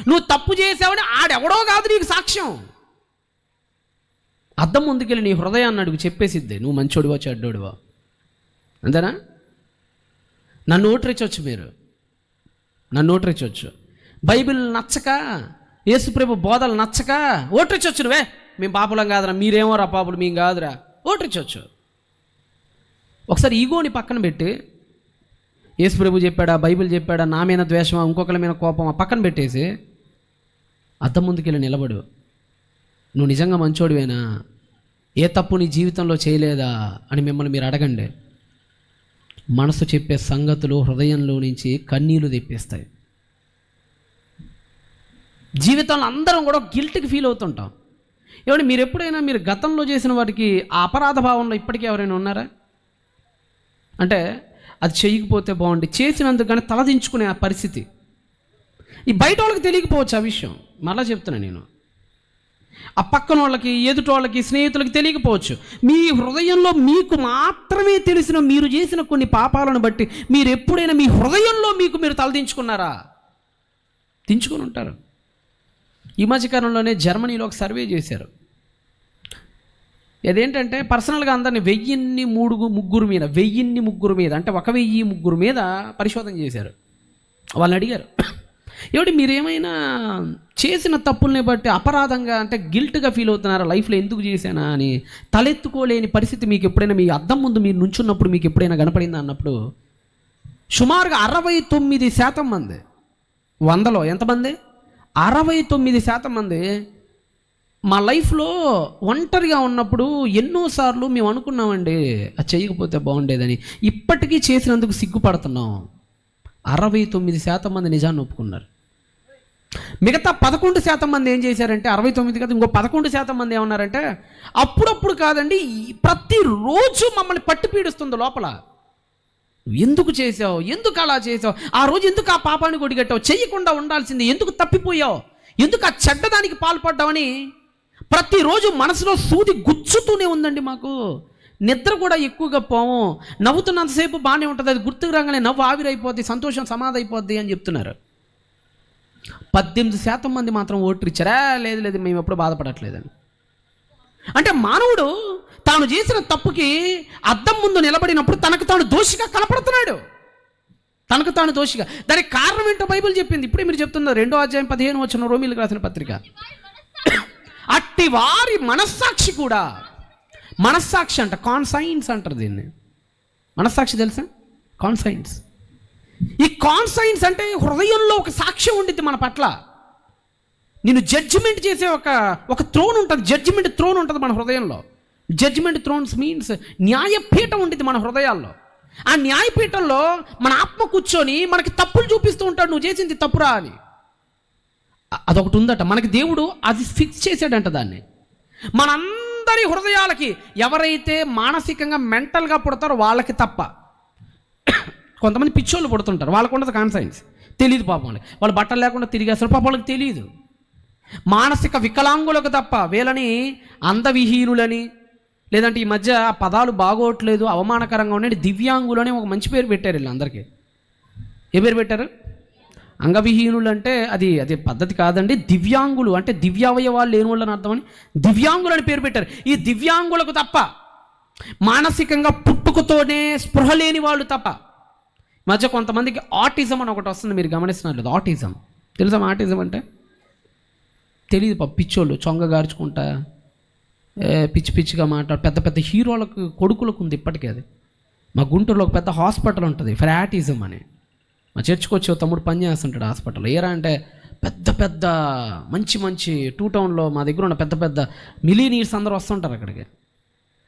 నువ్వు తప్పు చేసావని ఆడెవడో కాదు నీకు సాక్ష్యం. అద్దం ముందుకెళ్ళి నీ హృదయాన్ని అడుగు, చెప్పేసిద్ది నువ్వు మంచోడివో చెడ్డోడివో. అంతేనా? నన్ను ఓటరించవచ్చు, మీరు నన్ను ఓటరించవచ్చు. బైబిల్ నచ్చక, యేసుప్రభు బోధలు నచ్చక ఓటరించవచ్చు. నువ్వే మేము పాపులం కాదురా, మీరేమో రా పాపులు, మేము కాదురా, ఓటరించవచ్చు. ఒకసారి ఈగోని పక్కన పెట్టి, యేసుప్రభు చెప్పాడా, బైబిల్ చెప్పాడా, నా మీద ద్వేషమా, ఇంకొకరి మీద కోపమా పక్కన పెట్టేసి అద్దం ముందుకెళ్ళి నిలబడు. నువ్వు నిజంగా మంచోడివేనా, ఏ తప్పు నీ జీవితంలో చేయలేదా అని మిమ్మల్ని మీరు అడగండి. మనసు చెప్పే సంగతులు హృదయంలో నుంచి కన్నీళ్లు తెప్పిస్తాయి. జీవితంలో అందరం కూడా గిల్ట్కి ఫీల్ అవుతుంటాం. ఏమంటే మీరు ఎప్పుడైనా మీరు గతంలో చేసిన వాటికి ఆ అపరాధ భావంలో ఇప్పటికీ ఎవరైనా ఉన్నారా? అంటే అది చేయకపోతే బాగుండి, చేసినందుకు కానీ తలదించుకునే ఆ పరిస్థితి. ఈ బయట వాళ్ళకి తెలియకపోవచ్చు ఆ విషయం. మళ్ళా చెప్తున్నా నేను, ఆ పక్కన వాళ్ళకి, ఎదుటి వాళ్ళకి, స్నేహితులకి తెలియకపోవచ్చు. మీ హృదయంలో మీకు మాత్రమే తెలిసిన మీరు చేసిన కొన్ని పాపాలను బట్టి మీరు ఎప్పుడైనా మీ హృదయంలో మీరు తలదించుకున్నారా? దించుకొని ఉంటారు. ఈ మధ్యకాలంలోనే జర్మనీలో ఒక సర్వే చేశారు. అదేంటంటే పర్సనల్గా అందరినీ 1003 ముగ్గురు మీద అంటే 1003 మీద పరిశోధన చేశారు. వాళ్ళని అడిగారు, ఏమిటి మీరేమైనా చేసిన తప్పుల్ని బట్టి అపరాధంగా అంటే గిల్ట్గా ఫీల్ అవుతున్నారా, లైఫ్లో ఎందుకు చేశానా అని తలెత్తుకోలేని పరిస్థితి మీకు ఎప్పుడైనా మీ అద్దం ముందు మీరు నుంచున్నప్పుడు మీకు ఎప్పుడైనా కనపడిందా అన్నప్పుడు సుమారుగా 69% మంది, 100లో ఎంతమంది? 69% మంది మా లైఫ్లో ఒంటరిగా ఉన్నప్పుడు ఎన్నోసార్లు మేము అనుకున్నామండి అది చేయకపోతే బాగుండేదని, ఇప్పటికీ చేసినందుకు సిగ్గుపడుతున్నాం. 69% మంది నిజాన్ని ఒప్పుకున్నారు. మిగతా 11% మంది ఏం చేశారంటే, 69 కదా, ఇంకో 11% మంది ఏమన్నారంటే, అప్పుడప్పుడు కాదండి, ప్రతిరోజు మమ్మల్ని పట్టి పీడిస్తుంది లోపల. ఎందుకు చేసావు, ఎందుకు అలా చేసావు, ఆ రోజు ఎందుకు ఆ పాపాన్ని కొడిగట్టావు, చెయ్యకుండా ఉండాల్సింది ఎందుకు తప్పిపోయావు, ఎందుకు ఆ చెడ్డదానికి పాల్పడ్డావని ప్రతిరోజు మనసులో సూది గుచ్చుతూనే ఉందండి. మాకు నిద్ర కూడా ఎక్కువగా పోము, నవ్వుతున్నంతసేపు బాగానే ఉంటుంది, అది గుర్తుకు రాగానే నవ్వు ఆవిరైపోద్ది, సంతోషం సమాధి అయిపోద్ది అని చెప్తున్నారు. 18% మంది మాత్రం ఓటరిచ్చారా, లేదు మేము ఎప్పుడు బాధపడట్లేదని. అంటే మానవుడు తాను చేసిన తప్పుకి అద్దం ముందు నిలబడినప్పుడు తనకు తాను దోషిగా కనపడుతున్నాడు, తనకు తాను దోషిగా. దానికి కారణం ఏంటో బైబిల్ చెప్పింది. ఇప్పుడే మీరు చెప్తున్నారు 2వ అధ్యాయం 15 వచనం రోమీయులకు రాసిన పత్రిక, అట్టి వారి మనస్సాక్షి కూడా. మనస్సాక్షి అంట, కాన్సైన్స్ అంటారు దీన్ని. మనస్సాక్షి తెలుసా? కాన్సైన్స్. ఈ కాన్సైన్స్ అంటే హృదయంలో ఒక సాక్ష్యం ఉండిద్ది మన పట్ల. నేను జడ్జిమెంట్ చేసే ఒక థ్రోన్ ఉంటుంది, జడ్జిమెంట్ థ్రోన్ ఉంటుంది మన హృదయంలో. జడ్జిమెంట్ థ్రోన్స్ మీన్స్ న్యాయపీఠం ఉండిద్ది మన హృదయాల్లో. ఆ న్యాయపీఠంలో మన ఆత్మ కూర్చొని మనకి తప్పులు చూపిస్తూ ఉంటాడు, నువ్వు చేసింది తప్పురా అని. అదొకటి ఉందట మనకి, దేవుడు అది ఫిక్స్ చేసాడంట దాన్ని. మనందరి హృదయాలకి ఎవరైతే మానసికంగా మెంటల్గా పుడతారో వాళ్ళకి తప్ప. కొంతమంది పిచ్చోళ్ళు పుడుతుంటారు, వాళ్ళకు ఉండదు కాన్సైన్స్, తెలియదు పాపం. వాళ్ళు బట్టలు లేకుండా తిరిగేస్తారు, పాపం వాళ్ళకి తెలియదు. మానసిక వికలాంగులకు తప్ప, వీళ్ళని అందవిహీనులని, లేదంటే ఈ మధ్య ఆ పదాలు బాగోట్లేదు, అవమానకరంగా ఉండే దివ్యాంగులని ఒక మంచి పేరు పెట్టారు వీళ్ళందరికీ. ఏ పేరు పెట్టారు? అంగవిహీనులు అంటే అది పద్ధతి కాదండి. దివ్యాంగులు అంటే దివ్యావయవాలు లేని వాళ్ళని అర్థమని దివ్యాంగులు అని పేరు పెట్టారు. ఈ దివ్యాంగులకు తప్ప, మానసికంగా పుట్టుకతోనే స్పృహ లేని వాళ్ళు తప్ప. మధ్య కొంతమందికి ఆటిజం అని ఒకటి వస్తుంది, మీరు గమనిస్తున్నారు. ఆటిజం తెలుసా? ఆటిజం అంటే తెలియదు పాప, పిచ్చోళ్ళు చొంగ గార్చుకుంటా పిచ్చి పిచ్చిగా మాట్లాడు. పెద్ద పెద్ద హీరోలకు కొడుకులకు ఉంది ఇప్పటికీ. అది మా గుంటూరులో ఒక పెద్ద హాస్పిటల్ ఉంటుంది, ఫర్ ఆటిజం అని. మా చర్చికి వచ్చి తమ్ముడు పని చేస్తుంటాడు హాస్పిటల్. ఏరా అంటే పెద్ద పెద్ద మంచి 2 టౌన్లో మా దగ్గర ఉన్న పెద్ద పెద్ద మిలీనియర్స్ అందరూ వస్తుంటారు అక్కడికి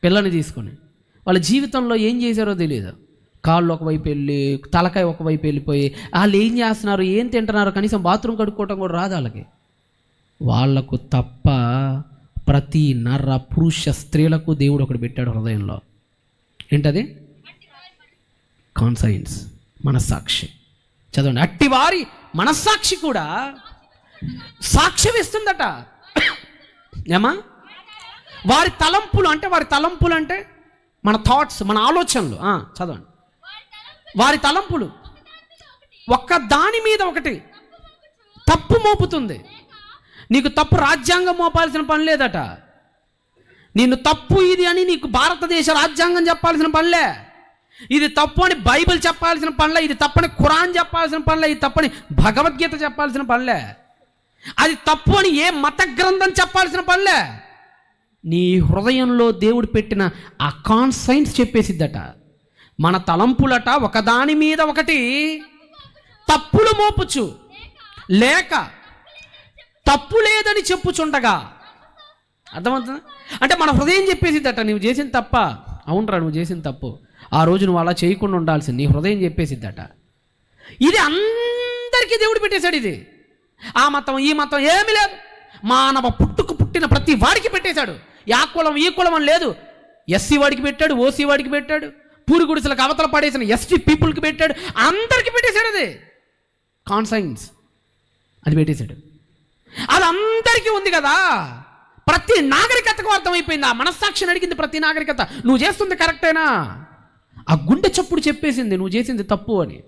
పిల్లని తీసుకొని. వాళ్ళ జీవితంలో ఏం చేశారో తెలియదు. కాళ్ళు ఒకవైపు వెళ్ళి తలకాయ ఒకవైపు వెళ్ళిపోయి వాళ్ళు ఏం చేస్తున్నారు, ఏం తింటున్నారు, కనీసం బాత్రూమ్ కడుక్కోవటం కూడా రాదు వాళ్ళకి. వాళ్లకు తప్ప ప్రతి నర పురుష స్త్రీలకు దేవుడు ఒకటి పెట్టాడు హృదయంలో. ఏంటది? కాన్సైన్స్, మనస్సాక్షి. చదవండి, అట్టివారి మనస్సాక్షి కూడా సాక్ష్యం ఇస్తుందట. ఏమా? వారి తలంపులు అంటే మన థాట్స్, మన ఆలోచనలు. చదవండి, వారి తలంపులు ఒక్క దాని మీద ఒకటి తప్పు మోపుతుంది. నీకు తప్పు రాజ్యాంగం మోపాల్సిన పని లేదట. నిన్ను తప్పు ఇది అని నీకు భారతదేశ రాజ్యాంగం చెప్పాల్సిన పనిలే. ఇది తప్పు అని బైబిల్ చెప్పాల్సిన పనిలే. ఇది తప్పని ఖురాన్ చెప్పాల్సిన పనిలే. ఇది తప్పని భగవద్గీత చెప్పాల్సిన పనిలే. అది తప్పు అని ఏ మత గ్రంథం చెప్పాల్సిన పనిలే. నీ హృదయంలో దేవుడు పెట్టిన ఆ కాన్సైన్స్ చెప్పేసిద్దట. మన తలంపులట ఒకదాని మీద ఒకటి తప్పులు మోపుచు లేక తప్పు లేదని చెప్పుచుండగా. అర్థమవుతుందా? అంటే మన హృదయం చెప్పేసిద్దట, నువ్వు చేసిన తప్ప. అవునరా, నువ్వు చేసిన తప్పు, ఆ రోజు నువ్వు అలా చేయకుండా ఉండాల్సింది. నీ హృదయం చెప్పేసిద్దట. ఇది అందరికీ దేవుడు పెట్టేశాడు. ఇది ఆ మతం ఈ మతం ఏమీ లేదు. మానవ పుట్టిన ప్రతి వాడికి పెట్టేశాడు. ఆ కులం ఈ కులం అని లేదు. ఎస్సీ వాడికి పెట్టాడు, ఓసీ వాడికి పెట్టాడు, పూరి గుడిసెలకు అవతల పడేసిన ఎస్టీ పీపుల్కి పెట్టాడు, అందరికీ పెట్టేశాడు. అది కాన్సైన్స్, అది పెట్టేశాడు. అది అందరికీ ఉంది కదా. ప్రతి నాగరికతకు అర్థమైపోయింది. ఆ మనస్సాక్షిని అడిగింది ప్రతి నాగరికత, నువ్వు చేస్తుంది కరెక్టేనా? ఆ గుండె చప్పుడు చెప్పేసింది నువ్వు చేసింది తప్పు అని.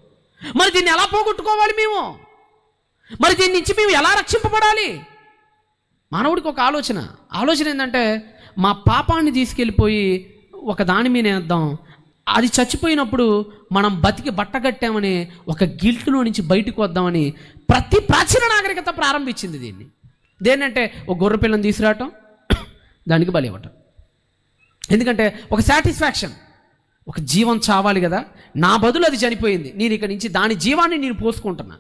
మరి దీన్ని ఎలా పోగొట్టుకోవాలి మేము? మరి దీని నుంచి మేము ఎలా రక్షింపబడాలి? మానవుడికి ఒక ఆలోచన ఏంటంటే, మా పాపాన్ని తీసుకెళ్ళిపోయి ఒక దాని మీద వేద్దాం, అది చచ్చిపోయినప్పుడు మనం బతికి బట్టగట్టామని ఒక గిల్ట్లో నుంచి బయటకు వద్దామని ప్రతి ప్రాచీన నాగరికత ప్రారంభించింది దీన్ని. దేనంటే ఒక గొర్రె పిల్లని తీసుకురావటం, దానికి బలి ఇవ్వటం. ఎందుకంటే ఒక సాటిస్ఫాక్షన్, ఒక జీవం చావాలి కదా, నా బదులు అది చనిపోయింది, నేను ఇక్కడి నుంచి దాని జీవాన్ని నేను పోసుకుంటున్నా.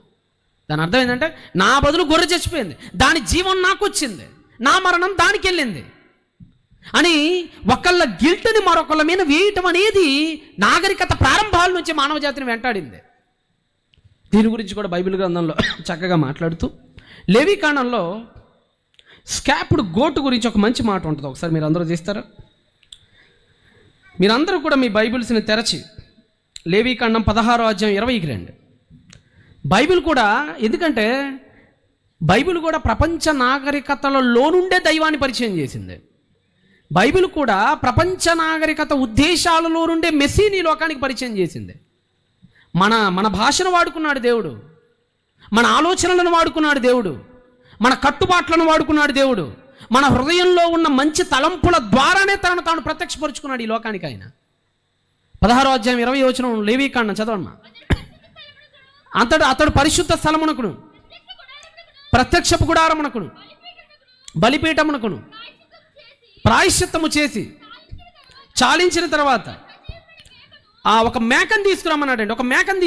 దాని అర్థం ఏంటంటే, నా బదులు గొర్రె చచ్చిపోయింది, దాని జీవం నాకు వచ్చింది, నా మరణం దానికి వెళ్ళింది అని ఒకళ్ళ గిల్ట్ని మరొకళ్ళ మీద వేయటం అనేది నాగరికత ప్రారంభాల నుంచి మానవ జాతిని వెంటాడింది. దీని గురించి కూడా బైబిల్ గ్రంథంలో చక్కగా మాట్లాడుతూ లేవీకాండంలో స్కాప్డ్ గోటు గురించి ఒక మంచి మాట ఉంటుంది. ఒకసారి మీరు అందరూ చేస్తారా? మీరందరూ కూడా మీ బైబిల్స్ని తెరచి లేవీకాండం 16వ అధ్యాయం 20కి రండి. బైబిల్ కూడా, ఎందుకంటే బైబిల్ కూడా ప్రపంచ నాగరికతలలో నుండే దైవాన్ని పరిచయం చేసింది. బైబిల్ కూడా ప్రపంచ నాగరికత ఉద్దేశాలలో నుండే మెస్సీని లోకానికి పరిచయం చేసింది. మన భాషను వాడుకున్నాడు దేవుడు, మన ఆలోచనలను వాడుకున్నాడు దేవుడు, మన కట్టుబాట్లను వాడుకున్నాడు దేవుడు, మన హృదయంలో ఉన్న మంచి తలంపుల ద్వారానే తనను తాను ప్రత్యక్షపరుచుకున్నాడు ఈ లోకానికి ఆయన. 16వ అధ్యాయం 20వ వచనం లేవీకాండం చదవమ్మా. అతడు పరిశుద్ధ స్థలమునకును, ప్రత్యక్షపు గుడారమునకును, బలిపీఠమునకును ప్రాయశ్చిత్తము చేసి చాలించిన తర్వాత ఒక మేకను తీసుకురమ్మన్నాడండి. ఒక మేకను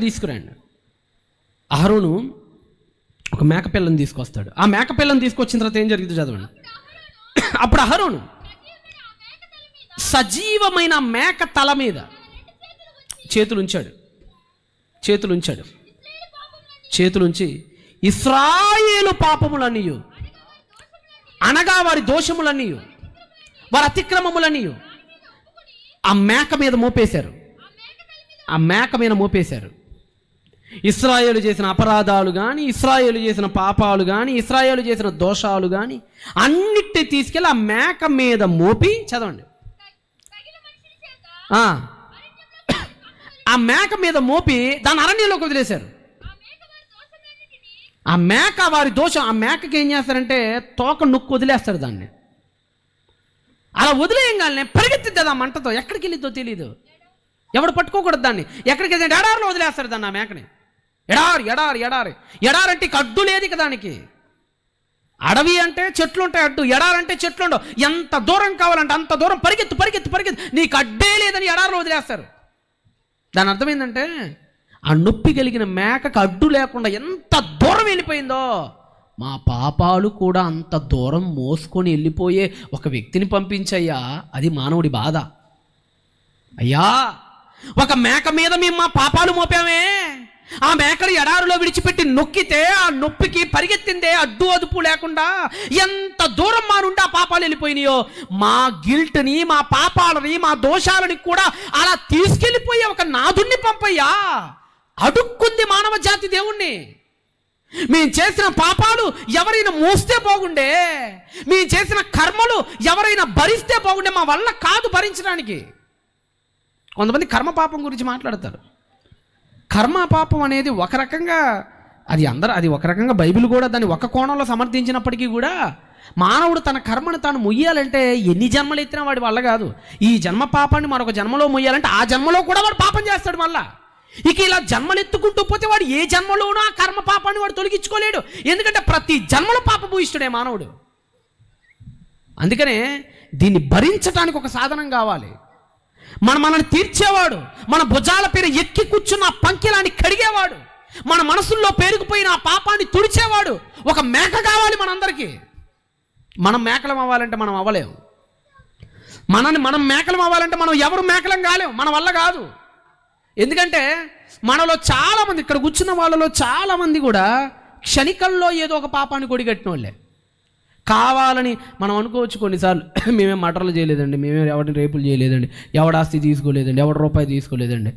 తీసుకురండి. అహరోను ఒక మేక పిల్లని తీసుకొస్తాడు. ఆ మేక పిల్లని తీసుకొచ్చిన తర్వాత ఏం జరిగింది చదవండి. అప్పుడు అహరోను సజీవమైన మేక తల మీద చేతులుంచి ఇశ్రాయేలు పాపములన్నీయు, అనగా వారి దోషములన్నీయు, వారి అతిక్రమములన్నీయు ఆ మేక మీద మోపేశారు. ఇశ్రాయేలు చేసిన అపరాధాలు కానీ, ఇశ్రాయేలు చేసిన పాపాలు కానీ, ఇశ్రాయేలు చేసిన దోషాలు కానీ అన్నిటిని తీసుకెళ్ళి ఆ మేక మీద మోపి, చదవండి, ఆ మేక మీద మోపి దాన్ని అరణ్యంలోకి వదిలేశారు. ఆ మేక వారి దోషం. ఆ మేకకి ఏం చేస్తారంటే తోక నొక్కు వదిలేస్తారు దాన్ని. అలా వదిలేయంగానే పరిగెత్తిద్ది ఆ మంటతో. ఎక్కడికి వెళ్ళిద్దో తెలియదు, ఎవడు పట్టుకోకూడదు దాన్ని. ఎక్కడికి వెళ్ళి ఎడారిలో వదిలేస్తారు దాన్ని, ఆ మేకని. ఎడారంటే అడ్డు లేదు ఇక దానికి. అడవి అంటే చెట్లు ఉంటాయి, అడ్డు. ఎడారంటే చెట్లు ఉండవు. ఎంత దూరం కావాలంటే అంత దూరం పరిగెత్తు. నీకు అడ్డే లేదని ఎడారిలో వదిలేస్తారు. దాని అర్థం ఏంటంటే ఆ నొప్పి కలిగిన మేకకు అడ్డు లేకుండా ఎంత దూరం వెళ్ళిపోయిందో మా పాపాలు కూడా అంత దూరం మోసుకొని వెళ్ళిపోయే ఒక వ్యక్తిని పంపించయ్యా. అది మానవుడి బాధ. అయ్యా, ఒక మేక మీద మేము మా పాపాలు మోపామే, ఆ మేకలు ఎడారిలో విడిచిపెట్టి నొక్కితే ఆ నొప్పికి పరిగెత్తిందే అడ్డు అదుపు లేకుండా. ఎంత దూరం మా నుండి ఆ పాపాలు వెళ్ళిపోయినాయో, మా గిల్ట్ని, మా పాపాలని, మా దోషాలని కూడా అలా తీసుకెళ్ళిపోయే ఒక నాదుణ్ణి పంపయ్యా. అడుక్కుంది మానవ జాతి దేవుణ్ణి. మేము చేసిన పాపాలు ఎవరైనా మోస్తే బాగుండే, మేము చేసిన కర్మలు ఎవరైనా భరిస్తే బాగుండే. మా వల్ల కాదు భరించడానికి. కొంతమంది కర్మ పాపం గురించి మాట్లాడతారు. కర్మ పాపం అనేది ఒక రకంగా అది ఒక రకంగా బైబిల్ కూడా దాన్ని ఒక కోణంలో సమర్థించినప్పటికీ కూడా మానవుడు తన కర్మను తాను మొయ్యాలంటే ఎన్ని జన్మలు ఎత్తినా వాడి వల్ల కాదు. ఈ జన్మ పాపాన్ని మరొక జన్మలో మొయ్యాలంటే ఆ జన్మలో కూడా వాడు పాపం చేస్తాడు మళ్ళా. ఇక ఇలా జన్మలు ఎత్తుకుంటూ పోతే వాడు ఏ జన్మలోనూ ఆ కర్మ పాపాన్ని వాడు తొలగించుకోలేడు. ఎందుకంటే ప్రతి జన్మలో పాపభూయిష్ఠుడే మానవుడు. అందుకనే దీన్ని భరించడానికి ఒక సాధనం కావాలి. మనల్ని తీర్చేవాడు, మన భుజాల పేరు ఎక్కి కూర్చున్న పంకిలాన్ని కడిగేవాడు, మన మనసుల్లో పేరుకుపోయిన ఆ పాపాన్ని తుడిచేవాడు ఒక మేక కావాలి మనందరికీ. మనం మేకలం అవ్వాలంటే మనం అవ్వలేము. మనం మేకలం అవ్వాలంటే మనం ఎవరు మేకలం కాలేము, మన వల్ల కాదు. ఎందుకంటే మనలో చాలామంది, ఇక్కడ కూర్చున్న వాళ్ళలో చాలామంది కూడా క్షణికల్లో ఏదో ఒక పాపాన్ని కొడిగట్టిన వాళ్ళే. కావాలని మనం అనుకోవచ్చు కొన్నిసార్లు, మేమేం మటర్లు చేయలేదండి, మేమేం ఎవరిని రేపులు చేయలేదండి, ఎవడాస్తి తీసుకోలేదండి, ఎవడ రూపాయి తీసుకోలేదండి.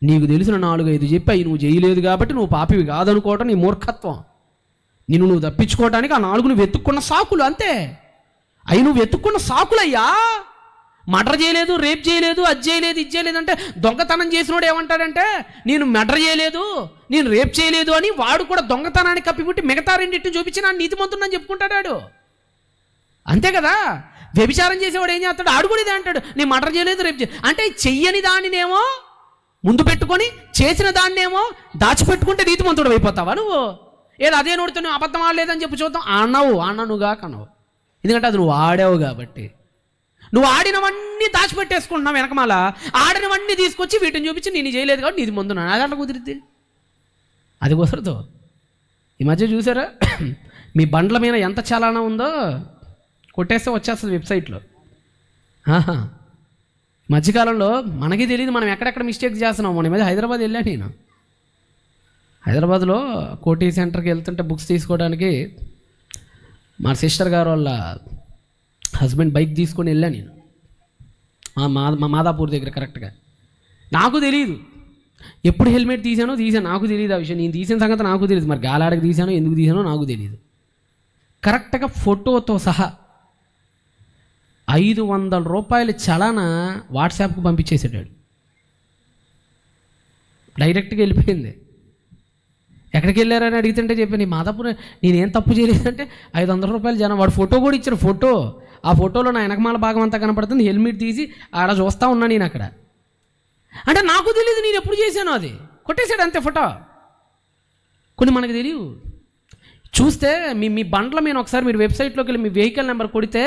నీకు తెలిసిన 4-5 చెప్పి నువ్వు చేయలేదు కాబట్టి నువ్వు పాపివి కాదనుకోవటం నీ మూర్ఖత్వం. నువ్వు తప్పించుకోవటానికి ఆ 4 నువ్వు వెతుక్కున్న సాకులు, అంతే. అవి నువ్వు వెతుక్కున్న సాకులయ్యా. మర్డర్ చేయలేదు, రేప్ చేయలేదు, అది చేయలేదు, ఇది చేయలేదు అంటే దొంగతనం చేసినోడు ఏమంటాడంటే నేను మర్డర్ చేయలేదు, నేను రేప్ చేయలేదు అని వాడు కూడా దొంగతనాన్ని కప్పిపుట్టి మిగతా రెండింటిని చూపించి నా నీతిమంతుడని చెప్పుకుంటాడు. అంతే కదా. వ్యభిచారం చేసేవాడు ఏం చేస్తాడు? ఆడు కూడా ఇదే అంటాడు, నేను మర్డర్ చేయలేదు, రేప్ చేయలేదు. అంటే చెయ్యని దానినేమో ముందు పెట్టుకొని చేసిన దాన్నేమో దాచిపెట్టుకుంటే నీతిమంతుడు అయిపోతావా నువ్వు? ఏదో అదే నోడితో నువ్వు అబద్ధం ఆడలేదని చెప్పి చూద్దాం. నువ్వుగా కనవు. ఎందుకంటే అది నువ్వు ఆడావు కాబట్టి. నువ్వు ఆడినవన్నీ దాచిపెట్టేసుకుంటున్నావు వెనకమాల. ఆడినవన్నీ తీసుకొచ్చి వీటిని చూపించి నేను చేయలేదు కాబట్టి నీది ముందు. అది అట్లా కుదిరిద్ది? అది కుదరదు. ఈ మధ్య చూసారా, మీ బండ్ల మీద ఎంత చలానా ఉందో కొట్టేస్తే వచ్చేస్తుంది వెబ్సైట్లో. మధ్యకాలంలో మనకి తెలియదు మనం ఎక్కడెక్కడ మిస్టేక్స్ చేస్తున్నాం. మన మీద హైదరాబాద్ వెళ్ళాను నేను. హైదరాబాద్లో కోటి సెంటర్కి వెళ్తుంటే బుక్స్ తీసుకోవడానికి మా సిస్టర్ గారు వాళ్ళ హస్బెండ్ బైక్ తీసుకొని వెళ్ళాను నేను. మా మాదాపూర్ దగ్గర కరెక్ట్గా. నాకు తెలియదు ఎప్పుడు హెల్మెట్ తీసానో నాకు తెలియదు ఆ విషయం. నేను తీసిన సంగతి నాకు తెలియదు. మరి గాలాడకి తీసానో ఎందుకు తీసానో నాకు తెలియదు. కరెక్ట్గా ఫోటోతో సహా 500 రూపాయల చలానా వాట్సాప్కి పంపించేసాడు. డైరెక్ట్గా వెళ్ళిపోయింది. ఎక్కడికి వెళ్ళారని అడిగితే చెప్పాను, మాదాపూర్ నేనేం తప్పు చేయలేదంటే 500 రూపాయలు జనం. వాడు ఫోటో కూడా ఇచ్చారు. ఆ ఫోటోలో నా వెనకమాల భాగం అంతా కనపడుతుంది. హెల్మెట్ తీసి ఆడ చూస్తూ ఉన్నా నేను అక్కడ. అంటే నాకు తెలియదు నేను ఎప్పుడు చేశాను. అది కొట్టేశాడు అంతే ఫోటో. కొన్ని మనకు తెలియవు. చూస్తే మీ బండ్ల మీద ఒకసారి మీరు వెబ్సైట్లోకి వెళ్ళి మీ వెహికల్ నెంబర్ కొడితే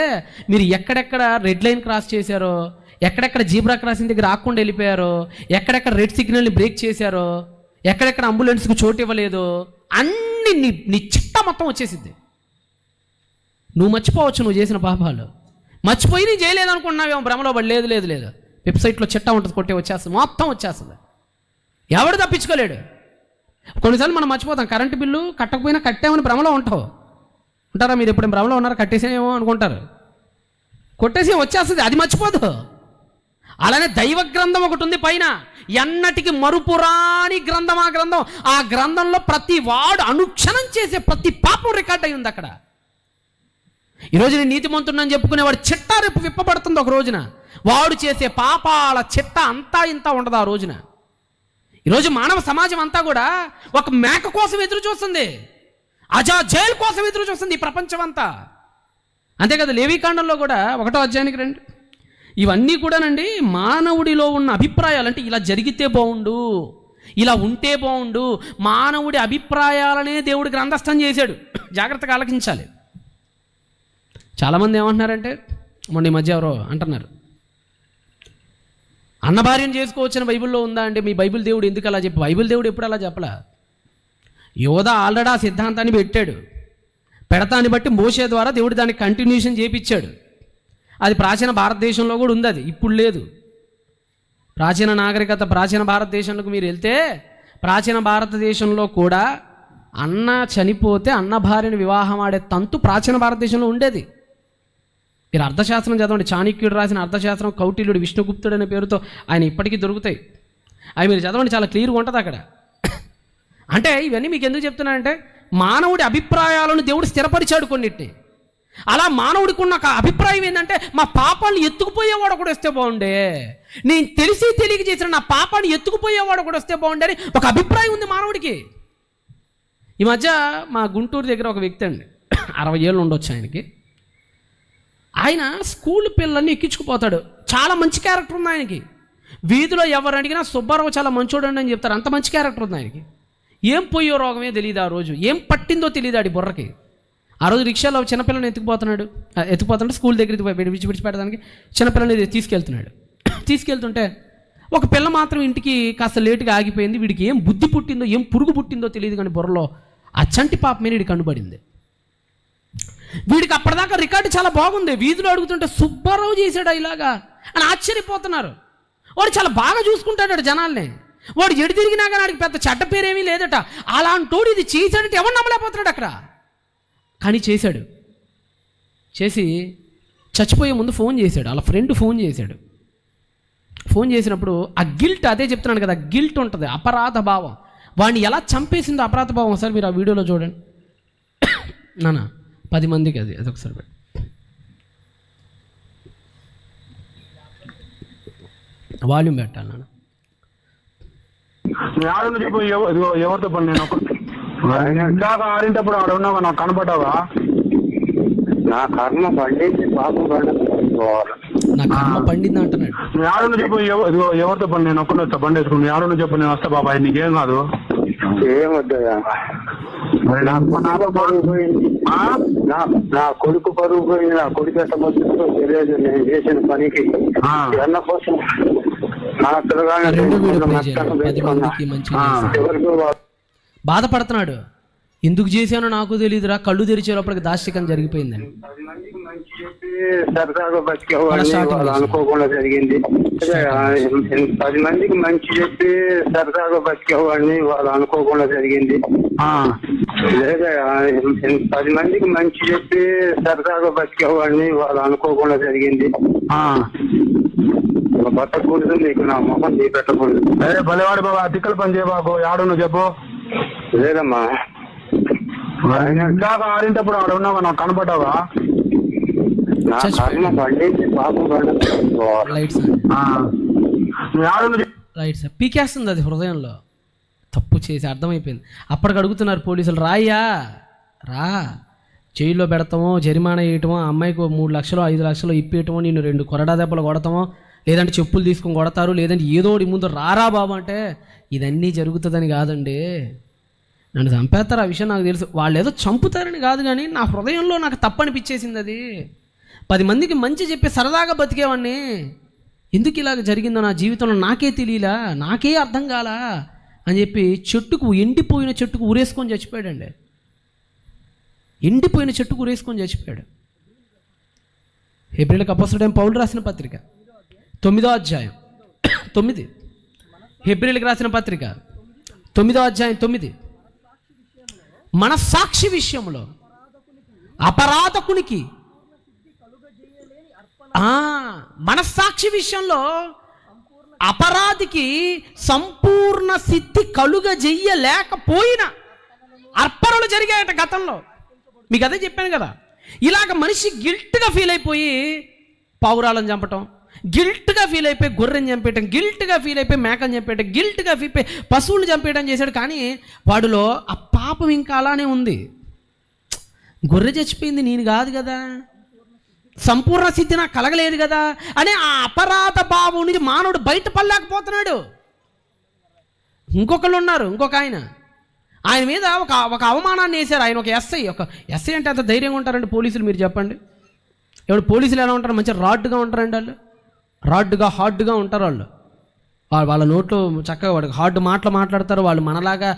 మీరు ఎక్కడెక్కడ రెడ్ లైన్ క్రాస్ చేశారో, ఎక్కడెక్కడ జీబ్రా క్రాసింగ్ దగ్గర ఆకుండా వెళ్ళిపోయారో, ఎక్కడెక్కడ రెడ్ సిగ్నల్ని బ్రేక్ చేశారో, ఎక్కడెక్కడ అంబులెన్స్కి చోటు ఇవ్వలేదు, అన్ని నీ చిట్టా మొత్తం వచ్చేసిద్ది. నువ్వు మర్చిపోవచ్చు నువ్వు చేసిన పాపాలు. మర్చిపోయి నీ చేయలేదు అనుకుంటున్నావేమో భ్రమలో పడి. లేదు వెబ్సైట్లో చిట్టా ఉంటుంది, కొట్టే వచ్చేస్తుంది, మొత్తం వచ్చేస్తుంది. ఎవడు తప్పించుకోలేడు. కొన్నిసార్లు మనం మర్చిపోతాం. కరెంటు బిల్లు కట్టకపోయినా కట్టామని భ్రమలో ఉంటారా మీరు? ఎప్పుడు భ్రమలో ఉన్నారా? కట్టేసేమో అనుకుంటారు. కొట్టేసి వచ్చేస్తుంది, అది మర్చిపోదు. అలానే దైవ గ్రంథం ఒకటి ఉంది పైన, ఎన్నటికి మరుపురాని గ్రంథం. ఆ గ్రంథంలో ప్రతి వాడు అనుక్షణం చేసే ప్రతి పాపం రికార్డ్ అయి ఉంది అక్కడ. ఈరోజు నేను నీతిమంతుడని చెప్పుకునేవాడు చిట్టా రేపు విప్పబడుతుంది ఒక రోజున. వాడు చేసే పాపాల చిట్ట అంతా ఇంత ఉండదు ఆ రోజున. ఈరోజు మానవ సమాజం అంతా కూడా ఒక మేక కోసం ఎదురు చూస్తుంది, అజాజేల్ కోసం ఎదురు చూస్తుంది ఈ ప్రపంచం అంతా. అంతే కదా. లేవీకాండంలో కూడా 1వ అధ్యాయానికి రండి. ఇవన్నీ కూడానండి మానవుడిలో ఉన్న అభిప్రాయాలు. అంటే ఇలా జరిగితే బాగుండు, ఇలా ఉంటే బాగుండు, మానవుడి అభిప్రాయాలనే దేవుడు గ్రంథస్థం చేశాడు. జాగ్రత్తగా ఆలకించాలి. చాలామంది ఏమంటున్నారంటే, మొన్న ఈ మధ్య ఎవరో అంటున్నారు, అన్న భార్యను చేసుకోవచ్చని బైబిల్లో ఉందా అంటే మీ బైబిల్ దేవుడు ఎందుకు అలా చెప్పి? బైబిల్ దేవుడు ఎప్పుడు అలా చెప్పలా. యోధ ఆల్రెడీ ఆ సిద్ధాంతాన్ని పెట్టాడు. పెడతాన్ని బట్టి మోషే ద్వారా దేవుడు దాన్ని కంటిన్యూషన్ చేపించాడు. అది ప్రాచీన భారతదేశంలో కూడా ఉంది, అది ఇప్పుడు లేదు. ప్రాచీన నాగరికత, ప్రాచీన భారతదేశంలోకి మీరు వెళ్తే ప్రాచీన భారతదేశంలో కూడా అన్న చనిపోతే అన్న భార్యను వివాహం ఆడే తంతు ప్రాచీన భారతదేశంలో ఉండేది. మీరు అర్థశాస్త్రం చదవండి, చాణక్యుడు రాసిన అర్థశాస్త్రం, కౌటిల్యుడు, విష్ణుగుప్తుడు అనే పేరుతో ఆయన ఇప్పటికీ దొరుకుతాయి. అవి మీరు చదవండి, చాలా క్లియర్గా ఉంటుంది అక్కడ. అంటే ఇవన్నీ మీకు ఎందుకు చెప్తున్నానంటే మానవుడి అభిప్రాయాలను దేవుడు స్థిరపరిచాడు కొన్నిటిని. అలా మానవుడికి ఉన్న ఒక అభిప్రాయం ఏంటంటే మా పాపాన్ని ఎత్తుకుపోయేవాడు కూడా వస్తే బాగుండే, నేను తెలిసి తెలియక చేసిన నా పాపాన్ని ఎత్తుకుపోయేవాడు కూడా వస్తే బాగుండే అని ఒక అభిప్రాయం ఉంది మానవుడికి. ఈ మధ్య మా గుంటూరు దగ్గర ఒక వ్యక్తి అండి, 60 ఏళ్ళు ఉండొచ్చు ఆయనకి. ఆయన స్కూల్ పిల్లల్ని ఎక్కించుకుపోతాడు. చాలా మంచి క్యారెక్టర్ ఉంది ఆయనకి. వీధిలో ఎవరు అడిగినా సుబ్బారావు చాలా మంచోడు అని చెప్తారు, అంత మంచి క్యారెక్టర్ ఉంది ఆయనకి. ఏం పోయో రోగమే తెలియదు, ఆ రోజు ఏం పట్టిందో తెలియదు ఆడి బుర్రకి. ఆ రోజు రిక్షాలో చిన్నపిల్లని ఎత్తుకుపోతుంటే స్కూల్ దగ్గరికి విడిచిపెట్టడానికి చిన్నపిల్లని తీసుకెళ్తుంటే ఒక పిల్ల మాత్రం ఇంటికి కాస్త లేటుగా ఆగిపోయింది. వీడికి ఏం బుద్ధి పుట్టిందో ఏం పురుగు పుట్టిందో తెలియదు, కానీ బుర్రలో ఆ చంటి పాప మీద వీడికి కనబడింది. వీడికి అప్పటిదాకా రికార్డు చాలా బాగుంది. వీధిలో అడుగుతుంటే సుబ్బారావు చేశాడా ఇలాగా అని ఆశ్చర్యపోతున్నారు. వాడు చాలా బాగా చూసుకుంటాడు జనాల్ని. వాడు ఎడు తిరిగినా కానీ వాడికి పెద్ద చెడ్డ పేరేమీ లేదట. అలాంటోడు ఇది చేశాడంటే ఎవరు నమ్మలేకపోతున్నాడు అక్కడ. కానీ చేశాడు. చేసి చచ్చిపోయే ముందు ఫోన్ చేశాడు, వాళ్ళ ఫ్రెండ్ ఫోన్ చేశాడు. ఫోన్ చేసినప్పుడు ఆ గిల్ట్, అదే చెప్తున్నాను కదా, గిల్ట్ ఉంటుంది, అపరాధ భావం. వాడిని ఎలా చంపేసిందో అపరాధ భావం ఒకసారి మీరు ఆ వీడియోలో చూడండి నాన్న. 10 మందికి అదొకసారి పెట్టి వాల్యూమ్ పెట్టాలి నాన్న. చెప్పు ఎవరితో పని? నేను ఇందాక ఆడింటప్పుడు ఆడ ఉన్నావా? నాకు కనపడ్డావా? నా కర్మ పండింది, పాపం నా కర్మ పండింది అంటున్నాడు. ఆడను చెప్పు ఎవరితో పని? నేను ఒక్కనే వస్తా, బండి వేసుకుని. ఆడను చెప్పు, నేను వస్తా బాబాయ్, నీకేం కాదు. ఏం వద్దయా, నా కొడుకు పరుగు పోయింది. నా కొడుకు ఎంత మొత్తం తెలియదు నేను చేసిన పనికి. అన్న కోసం బాధపడుతున్నాడు. ఎందుకు చేశానో నాకు తెలియదురా, కళ్ళు తెరిచేటప్పటికి దాష్టికం జరిగిపోయిందని. సరదాగా బతికేవాడిని, అనుకోకుండా జరిగింది. 10 మందికి మంచి చెప్పి సరదాగా బతికేవాడిని, వాళ్ళు అనుకోకుండా జరిగింది. లేదా 10 మందికి మంచి చెప్పి సరదాగా బతికేవాడిని, వాళ్ళు అనుకోకుండా జరిగింది. బతకూడదు, నీకు నా మొహం నీ పెట్టకూడదు. అదే భలేవాడు బాబా, తిక్కల పని చేయ బాబు. ఆడు చెప్పు. లేదమ్మా, ఇందాక ఆడింటప్పుడు ఆడ ఉన్నావా? నాకు కనపడ్డావా? రైట్ సార్, పీకేస్తుంది అది హృదయంలో. తప్పు చేసి అర్థమైపోయింది. అప్పటికి అడుగుతున్నారు పోలీసులు, రాయ్యా రా, జైల్లో పెడతామో, జరిమానా వేయటమో, ఆ అమ్మాయికి 3 లక్షలు 5 లక్షలు ఇప్పేయటమో, నేను 2 కొరడా దెబ్బలు కొడతామో, లేదంటే చెప్పులు తీసుకొని కొడతారు, లేదంటే ఏదో ముందు రారా బాబు అంటే, ఇదన్నీ జరుగుతుందని కాదండి, నన్ను చంపేస్తారు, ఆ విషయం నాకు తెలుసు. వాళ్ళు ఏదో చంపుతారని కాదు, కానీ నా హృదయంలో నాకు తప్పనిపించేసింది. అది 10 మందికి మంచి చెప్పి సరదాగా బతికేవాడిని, ఎందుకు ఇలాగ జరిగిందో నా జీవితంలో నాకే తెలియలా, నాకే అర్థం కాలా అని చెప్పి ఎండిపోయిన చెట్టుకు ఊరేసుకొని చచ్చిపోయాడండి. ఎండిపోయిన చెట్టుకు ఊరేసుకొని చచ్చిపోయాడు. హెబ్రీయులకు అపోస్తలుడైన పౌలు రాసిన పత్రిక 9వ అధ్యాయం 9. హెబ్రీయులకు రాసిన పత్రిక 9వ అధ్యాయం 9. మనస్సాక్షి విషయంలో అపరాధకునికి, మనస్సాక్షి విషయంలో అపరాధికి సంపూర్ణ సిద్ధి కలుగజెయ్యలేకపోయిన అర్పణలు జరిగాయట గతంలో. మీకు అదే చెప్పాను కదా. ఇలాగ మనిషి గిల్ట్గా ఫీల్ అయిపోయి పావురాలను చంపటం, గిల్ట్గా ఫీల్ అయిపోయి గొర్రెని చంపేయటం, గిల్ట్గా ఫీల్ అయిపోయి మేకని చంపేయటం, గిల్ట్గా ఫీల్ అయిపోయి పశువులను చంపేయటం చేశాడు. కానీ వాడిలో ఆ పాపం ఇంకా అలానే ఉంది. గొర్రె చచ్చిపోయింది, నేను కాదు కదా, సంపూర్ణ సిద్ధి నాకు కలగలేదు కదా అని ఆ అపరాధ భావం నుంచి మానవుడు బయటపడలేకపోతున్నాడు. ఇంకొకళ్ళు ఉన్నారు, ఇంకొక ఆయన మీద ఒక అవమానాన్ని వేశారు. ఆయన ఒక ఎస్ఐ అంటే అంత ధైర్యంగా ఉంటారండి పోలీసులు, మీరు చెప్పండి. ఇప్పుడు పోలీసులు ఎలా ఉంటారు? మంచిగా రాడ్డుగా ఉంటారండి వాళ్ళు, రాడ్డుగా హార్డ్గా ఉంటారు వాళ్ళు. వాళ్ళ నోట్లో చక్కగా వాడు హార్డ్ మాటలు మాట్లాడతారు. వాళ్ళు మనలాగా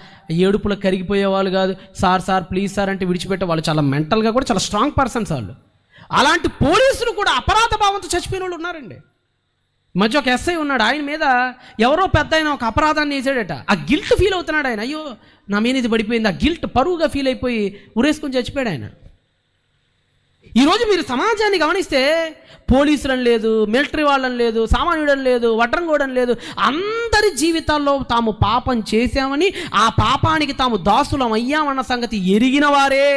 ఏడుపులో కరిగిపోయే వాళ్ళు కాదు. సార్ ప్లీజ్ సార్ అంటే విడిచిపెట్టే వాళ్ళు చాలా మెంటల్గా కూడా చాలా స్ట్రాంగ్ పర్సన్స్ వాళ్ళు. అలాంటి పోలీసులు కూడా అపరాధ భావంతో చచ్చిపోయిన వాళ్ళు ఉన్నారండి. మధ్య ఒక ఎస్ఐ ఉన్నాడు, ఆయన మీద ఎవరో పెద్ద ఆయన ఒక అపరాధాన్ని వేసాడట. ఆ గిల్ట్ ఫీల్ అవుతున్నాడు ఆయన, అయ్యో నా మీద ఇది పడిపోయింది, ఆ గిల్ట్ పరువుగా ఫీల్ అయిపోయి ఉరేసుకొని చచ్చిపోయాడు ఆయన. ఈరోజు మీరు సమాజాన్ని గమనిస్తే పోలీసులని లేదు, మిలిటరీ వాళ్ళని లేదు, సామాన్యుడని లేదు, వడ్రంగోడని లేదు, అందరి జీవితాల్లో తాము పాపం చేశామని, ఆ పాపానికి తాము దాసులం అయ్యామన్న సంగతి ఎరిగిన వారే.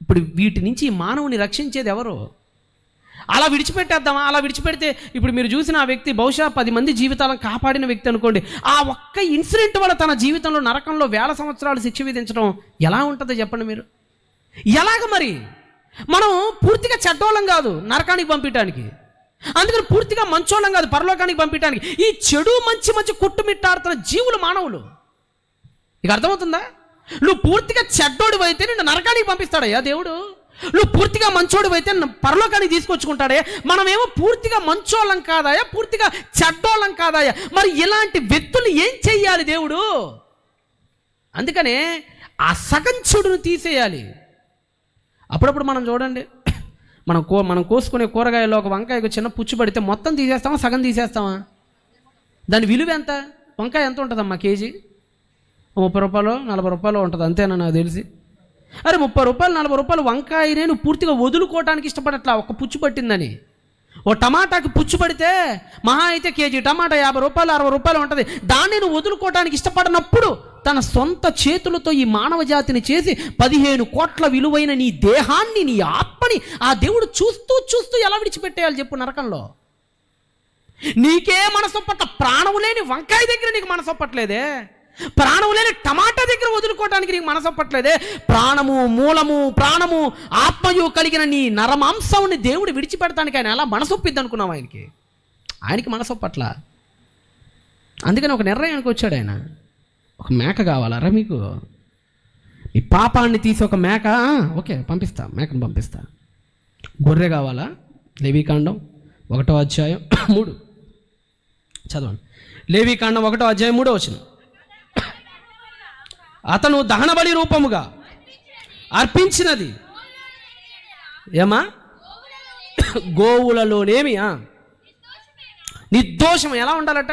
ఇప్పుడు వీటి నుంచి మానవుని రక్షించేది ఎవరు? అలా విడిచిపెట్టేద్దామా? అలా విడిచిపెడితే ఇప్పుడు మీరు చూసిన ఆ వ్యక్తి బహుశా 10 మంది జీవితాలను కాపాడిన వ్యక్తి అనుకోండి. ఆ ఒక్క ఇన్సిడెంట్ వల్ల తన జీవితంలో నరకంలో 1000 సంవత్సరాలు శిక్ష విధించడం ఎలా ఉంటుందో చెప్పండి మీరు. ఎలాగ మరి? మనం పూర్తిగా చెడ్డోళ్ళం కాదు నరకానికి పంపించడానికి, అందుకని పూర్తిగా మంచోళ్ళం కాదు పరలోకానికి పంపించడానికి. ఈ చెడు మంచి కొట్టుమిట్టాడుతున్న జీవులు మానవులు. ఇక అర్థమవుతుందా? నువ్వు పూర్తిగా చెడ్డోడు అయితే నిన్ను నరకానికి పంపిస్తాడయ్యా దేవుడు. నువ్వు పూర్తిగా మంచోడు అయితే పరలోకానికి తీసుకొచ్చుకుంటాడే. మనమేమో పూర్తిగా మంచోళ్ళం కాదాయా, పూర్తిగా చెడ్డోళ్ళం కాదాయా? మరి ఇలాంటి వ్యక్తులు ఏం చెయ్యాలి దేవుడు? అందుకనే ఆ సగం చెడును తీసేయాలి. అప్పుడప్పుడు మనం చూడండి, మనం కోసుకునే కూరగాయలో ఒక వంకాయకు చిన్న పుచ్చు పడితే మొత్తం తీసేస్తామా, సగం తీసేస్తామా? దాని విలువ ఎంత? వంకాయ ఎంత ఉంటుందమ్మా కేజీ? 30 రూపాయలు 40 రూపాయలు ఉంటుంది, అంతేనా నాకు తెలిసి. అరే 30 రూపాయలు 40 రూపాయలు వంకాయనే నువ్వు పూర్తిగా వదులుకోవటానికి ఇష్టపడట్లా, ఒక పుచ్చు పట్టిందని. ఓ టమాటాకి పుచ్చు పడితే మహా అయితే కేజీ టమాటా 50 రూపాయలు 60 రూపాయలు ఉంటుంది. దాన్ని నువ్వు వదులుకోవటానికి ఇష్టపడినప్పుడు తన సొంత చేతులతో ఈ మానవ జాతిని చేసి 15 కోట్ల విలువైన నీ దేహాన్ని, నీ ఆత్మని ఆ దేవుడు చూస్తూ ఎలా విడిచిపెట్టేయాలి చెప్పు నరకంలో? నీకే మనసొప్పట్ల, ప్రాణం లేని వంకాయ దగ్గర నీకు మనసొప్పట్లేదే, ప్రాణం లేని టమాటా దగ్గర వదులుకోవటానికి నీకు మనసొప్పట్లేదే. ప్రాణము, మూలము, ప్రాణము, ఆత్మయు కలిగిన నీ నరమాంసాన్ని దేవుడు విడిచిపెడతానికి ఆయన ఎలా మనసొప్పిద్ది అనుకున్నావు? ఆయనకి మనసొప్పట్ల. అందుకని ఒక నిర్ణయానికి వచ్చాడు ఆయన. ఒక మేక కావాలరా మీకు? ఈ పాపాన్ని తీసి ఒక మేక, ఓకే పంపిస్తా, మేకను పంపిస్తా. గొర్రె కావాలా? లేవీకాండం 1వ అధ్యాయం 3 చదవండి. లేవీకాండం 1వ అధ్యాయం 3వ వచనం. అతను దహనబలి రూపముగా అర్పించినది ఏమా? గోవులలోనేమి నిర్దోషం. ఎలా ఉండాలట?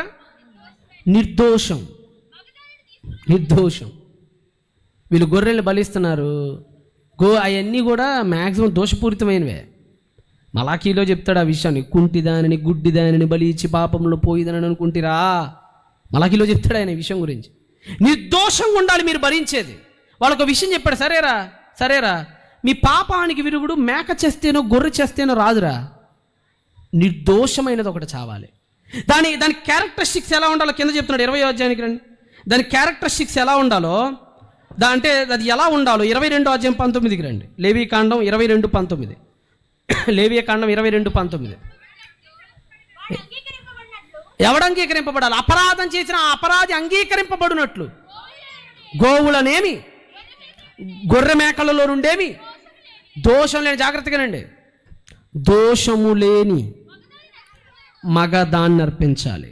నిర్దోషం. వీళ్ళు గొర్రెలు బలిస్తున్నారు. అవన్నీ కూడా మ్యాక్సిమం దోషపూరితమైనవే. మలాకీలో చెప్తాడు ఆ విషయాన్ని. కుంటిదానిని గుడ్డిదానిని బలి ఇచ్చి పాపంలో పోయిదని అనుకుంటారా? మలాకీలో చెప్తాడు ఆయన ఈ విషయం గురించి. నిర్దోషంగా ఉండాలి మీరు భరించేది. వాళ్ళొక విషయం చెప్పాడు, సరేరా మీ పాపానికి విరుగుడు మేక చేస్తేనో గొర్రె చేస్తేనో రాదురా, నిర్దోషమైనది ఒకటి చావాలి. దాని క్యారెక్టరిస్టిక్స్ ఎలా ఉండాలో కింద చెప్తున్నాడు. 20వ అధ్యాయానికి రండి. దాని క్యారెక్టరిస్టిక్స్ ఎలా ఉండాలో, అంటే అది ఎలా ఉండాలో 22వ అధ్యాయం 19కి రండి. లేవీకాండం 22:19. లేవీకాండం 22:19. ఎవడు అంగీకరింపబడాలి? అపరాధం చేసిన ఆ అపరాధి అంగీకరింపబడినట్లు గోవులనేమి గొర్రె మేకలలో నుండేమి దోషం లేని, జాగ్రత్తగానండి, దోషము లేని మగదాన్ని అర్పించాలి.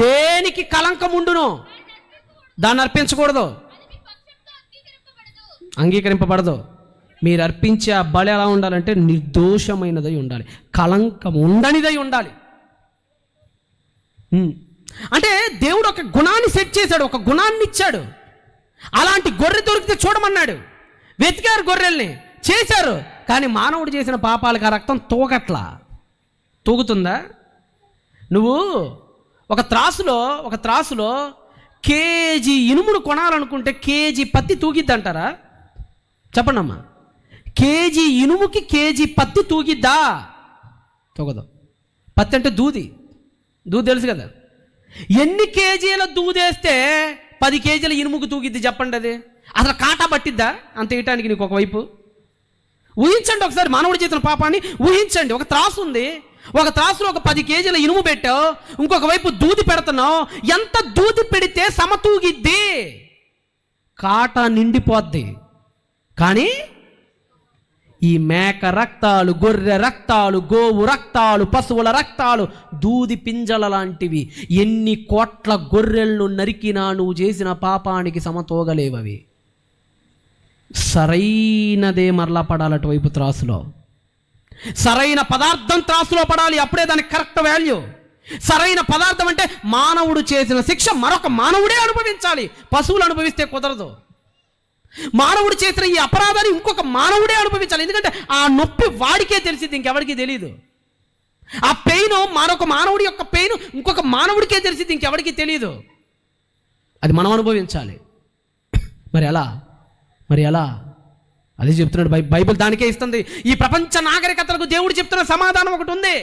దేనికి కలంకం ఉండునో దాన్ని అర్పించకూడదు, అంగీకరింపబడదు. మీరు అర్పించే ఆ బలి ఎలా ఉండాలంటే నిర్దోషమైనదై ఉండాలి, కళంకం ఉండనిదై ఉండాలి. అంటే దేవుడు ఒక గుణాన్ని సెట్ చేశాడు, ఒక గుణాన్ని ఇచ్చాడు. అలాంటి గొర్రె దొరికితే చూడమన్నాడు. వెతికారు, గొర్రెల్ని చేశారు. కానీ మానవుడు చేసిన పాపాలకు ఆ రక్తం తూగుతుందా? నువ్వు ఒక త్రాసులో కేజీ ఇనుమును కొనాలనుకుంటే కేజీ పత్తి తూగిద్ది అంటారా? చెప్పండి అమ్మా. కేజీ ఇనుముకి కేజీ పత్తి తూగిద్దా? తూగదు. పత్తి అంటే దూది తెలుసు కదా. ఎన్ని కేజీల దూదేస్తే 10 కేజీల ఇనుముకు తూగిద్ది చెప్పండి? అది అసలు కాటా పట్టిద్దా అంత వేయటానికి? నీకు ఒకవైపు ఊహించండి ఒకసారి మానవుడి చేసిన పాపాన్ని ఊహించండి. ఒక త్రాసు ఉంది, ఒక త్రాసులో ఒక 10 కేజీల ఇనుము పెట్టావు, ఇంకొక వైపు దూది పెడుతున్నావు. ఎంత దూది పెడితే సమతూగిద్ది? కాటా నిండిపోద్ది. కానీ ఈ మేక రక్తాలు, గొర్రె రక్తాలు, గోవు రక్తాలు, పశువుల రక్తాలు దూది పింజల లాంటివి. ఎన్ని కోట్ల గొర్రెలను నరికినా నువ్వు చేసిన పాపానికి సమతూగలేవవి. సరైనదే మరలా పడాలి అటువైపు త్రాసులో. సరైన పదార్థం త్రాసులో పడాలి, అప్పుడే దానికి కరెక్ట్ వాల్యూ. సరైన పదార్థం అంటే మానవుడు చేసిన శిక్ష మరొక మానవుడే అనుభవించాలి, పశువులు అనుభవిస్తే కుదరదు. మానవుడు చేసిన ఈ అపరాధాన్ని ఇంకొక మానవుడే అనుభవించాలి. ఎందుకంటే ఆ నొప్పి వాడికే తెలిసింది, ఇంకెవరికి తెలియదు. ఆ పెయిన్ మరొక మానవుడి యొక్క పెయిన్ ఇంకొక మానవుడికే తెలిసింది, ఇంకెవరికి తెలియదు. అది మనం అనుభవించాలి. మరి ఎలా అదే చెప్తున్నాడు బైబిల్, దానికే ఇస్తుంది. ఈ ప్రపంచ నాగరికతలకు దేవుడు చెప్తున్న సమాధానం ఒకటి ఉంది.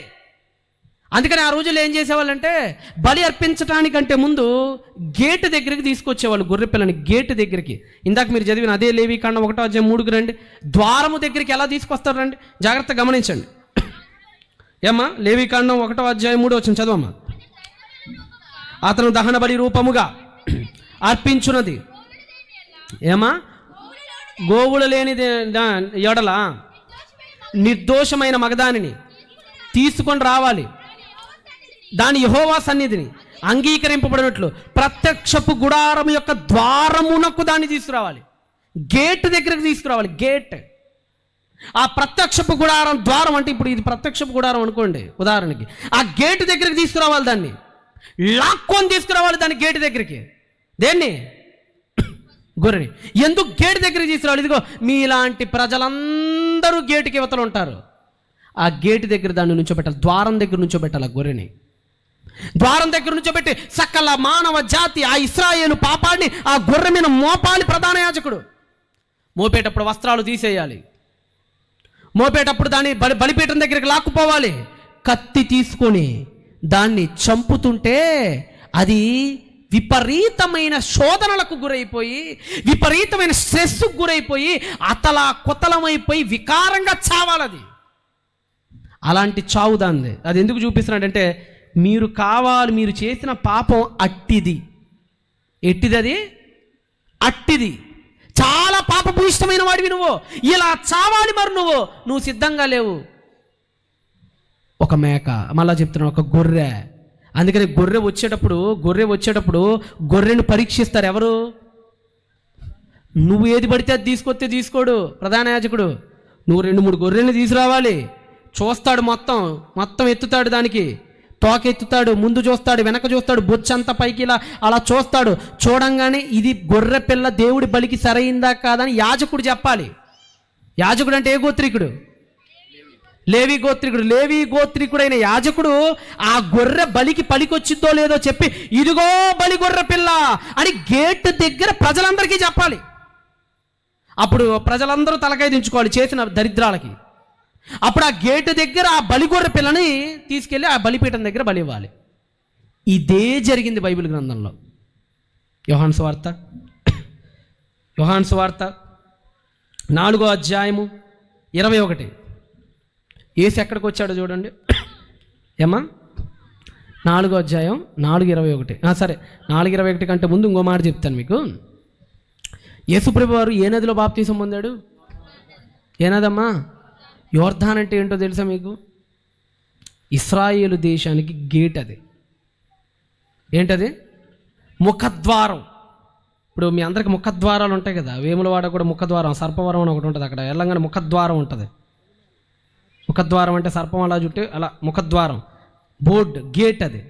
అందుకని ఆ రోజుల్లో ఏం చేసేవాళ్ళంటే, బలి అర్పించడానికంటే ముందు గేటు దగ్గరికి తీసుకొచ్చేవాళ్ళు గొర్రెపిల్లని. గేటు దగ్గరికి, ఇందాక మీరు చదివిన అదే లేవీకాండం 1:3 రండి. ద్వారము దగ్గరికి ఎలా తీసుకొస్తారు రండి, జాగ్రత్తగా గమనించండి. ఏమ్మా, లేవీకాండం 1:3 చదవమ్మా. అతను దహన బలి రూపముగా అర్పించున్నది ఏమా, గోవులు లేని ఎడల నిర్దోషమైన మగదానిని తీసుకొని రావాలి. దాని యెహోవా సన్నిధిని అంగీకరింపబడినట్లు ప్రత్యక్షపు గుడారం యొక్క ద్వారమునకు దాన్ని తీసుకురావాలి. గేట్ దగ్గరకు తీసుకురావాలి. గేట్, ఆ ప్రత్యక్షపు గుడారం ద్వారం అంటే ఇప్పుడు ఇది ప్రత్యక్షపు గుడారం అనుకోండి ఉదాహరణకి. ఆ గేటు దగ్గరికి తీసుకురావాలి, దాన్ని లాక్కొని తీసుకురావాలి దాన్ని గేటు దగ్గరికి. దేన్ని? గొర్రెని. ఎందుకు గేటు దగ్గరికి తీసుకురావాలి? ఇదిగో మీలాంటి ప్రజలందరూ గేటుకి ఇవతలు ఉంటారు. ఆ గేటు దగ్గర దాన్ని నుంచోబెట్టాలి, ద్వారం దగ్గర నుంచోబెట్టాలి. ఆ గొర్రెని ద్వారం దగ్గర నుంచోబెట్టి సకల మానవ జాతి ఆ ఇశ్రాయేలు పాపాన్ని ఆ గొర్రె మీద మోపాలి ప్రధాన యాజకుడు. మోపేటప్పుడు వస్త్రాలు తీసేయాలి. మోపేటప్పుడు దాన్ని బలిపీఠం దగ్గరికి లాక్కుపోవాలి. కత్తి తీసుకొని దాన్ని చంపుతుంటే అది విపరీతమైన శోధనలకు గురైపోయి, విపరీతమైన స్ట్రెస్కు గురైపోయి, అతలా కుతలమైపోయి వికారంగా చావాలది. అలాంటి చావు దాన్ని. అది ఎందుకు చూపిస్తున్నాడంటే, మీరు చేసిన పాపం అట్టిది. ఎట్టిది? అట్టిది. చాలా పాపభూయిష్టమైన వాడివి నువ్వు. ఇలా చావాలి. మరి నువ్వు సిద్ధంగా లేవు. ఒక మేక, మళ్ళా చెప్తున్నాను, ఒక గొర్రె. అందుకని గొర్రె వచ్చేటప్పుడు గొర్రెను పరీక్షిస్తారు ఎవరు? నువ్వు ఏది పడితే అది తీసుకొస్తే తీసుకోడు ప్రధాన యాజకుడు. నువ్వు 2-3 గొర్రెల్ని తీసుకురావాలి. చూస్తాడు, మొత్తం ఎత్తుతాడు, దానికి తోక ఎత్తుతాడు, ముందు చూస్తాడు, వెనక చూస్తాడు, బొచ్చంతా పైకి ఇలా అలా చూస్తాడు. చూడంగానే ఇది గొర్రె పిల్ల దేవుడి బలికి సరైందా కాదని యాజకుడు చెప్పాలి. యాజకుడు అంటే ఏ గోత్రికుడు? లేవి గోత్రికుడు. లేవి గోత్రికుడైన యాజకుడు ఆ గొర్రె బలికి పలికొచ్చిద్దో లేదో చెప్పి, ఇదిగో బలి గొర్రె పిల్ల అని గేట్ దగ్గర ప్రజలందరికీ చెప్పాలి. అప్పుడు ప్రజలందరూ తలకాయ దించుకోవాలి చేసిన దరిద్రాలకి. అప్పుడు ఆ గేటు దగ్గర ఆ బలిగొర్రె పిల్లని తీసుకెళ్ళి ఆ బలిపీఠం దగ్గర బలి ఇవ్వాలి. ఇదే జరిగింది బైబిల్ గ్రంథంలో. యోహాను సువార్త 4:21. యేసు ఎక్కడికి వచ్చాడో చూడండి. ఏమా, 4:4:21. సరే, 4:21 కంటే ముందు ఇంకో మాట చెప్తాను మీకు. యేసుప్రభు వారు ఏ నదిలో బాప్తీసం పొందాడు? ఏ నదమ్మా? యోర్దాన్. అంటే ఏంటో తెలుసా మీకు? ఇశ్రాయేలు దేశానికి గేట్. అది ఏంటది? ముఖద్వారం. ఇప్పుడు మీ అందరికి ముఖద్వారాలు ఉంటాయి కదా. వేములవాడ కూడా ముఖద్వారం, సర్పవరం అని ఒకటి ఉంటుంది. అక్కడ వెళ్ళంగానే ముఖద్వారం ఉంటుంది. ముఖద్వారం అంటే సర్పం అలా చుట్టి అలా ముఖద్వారం, బోర్డు, గేట్. అది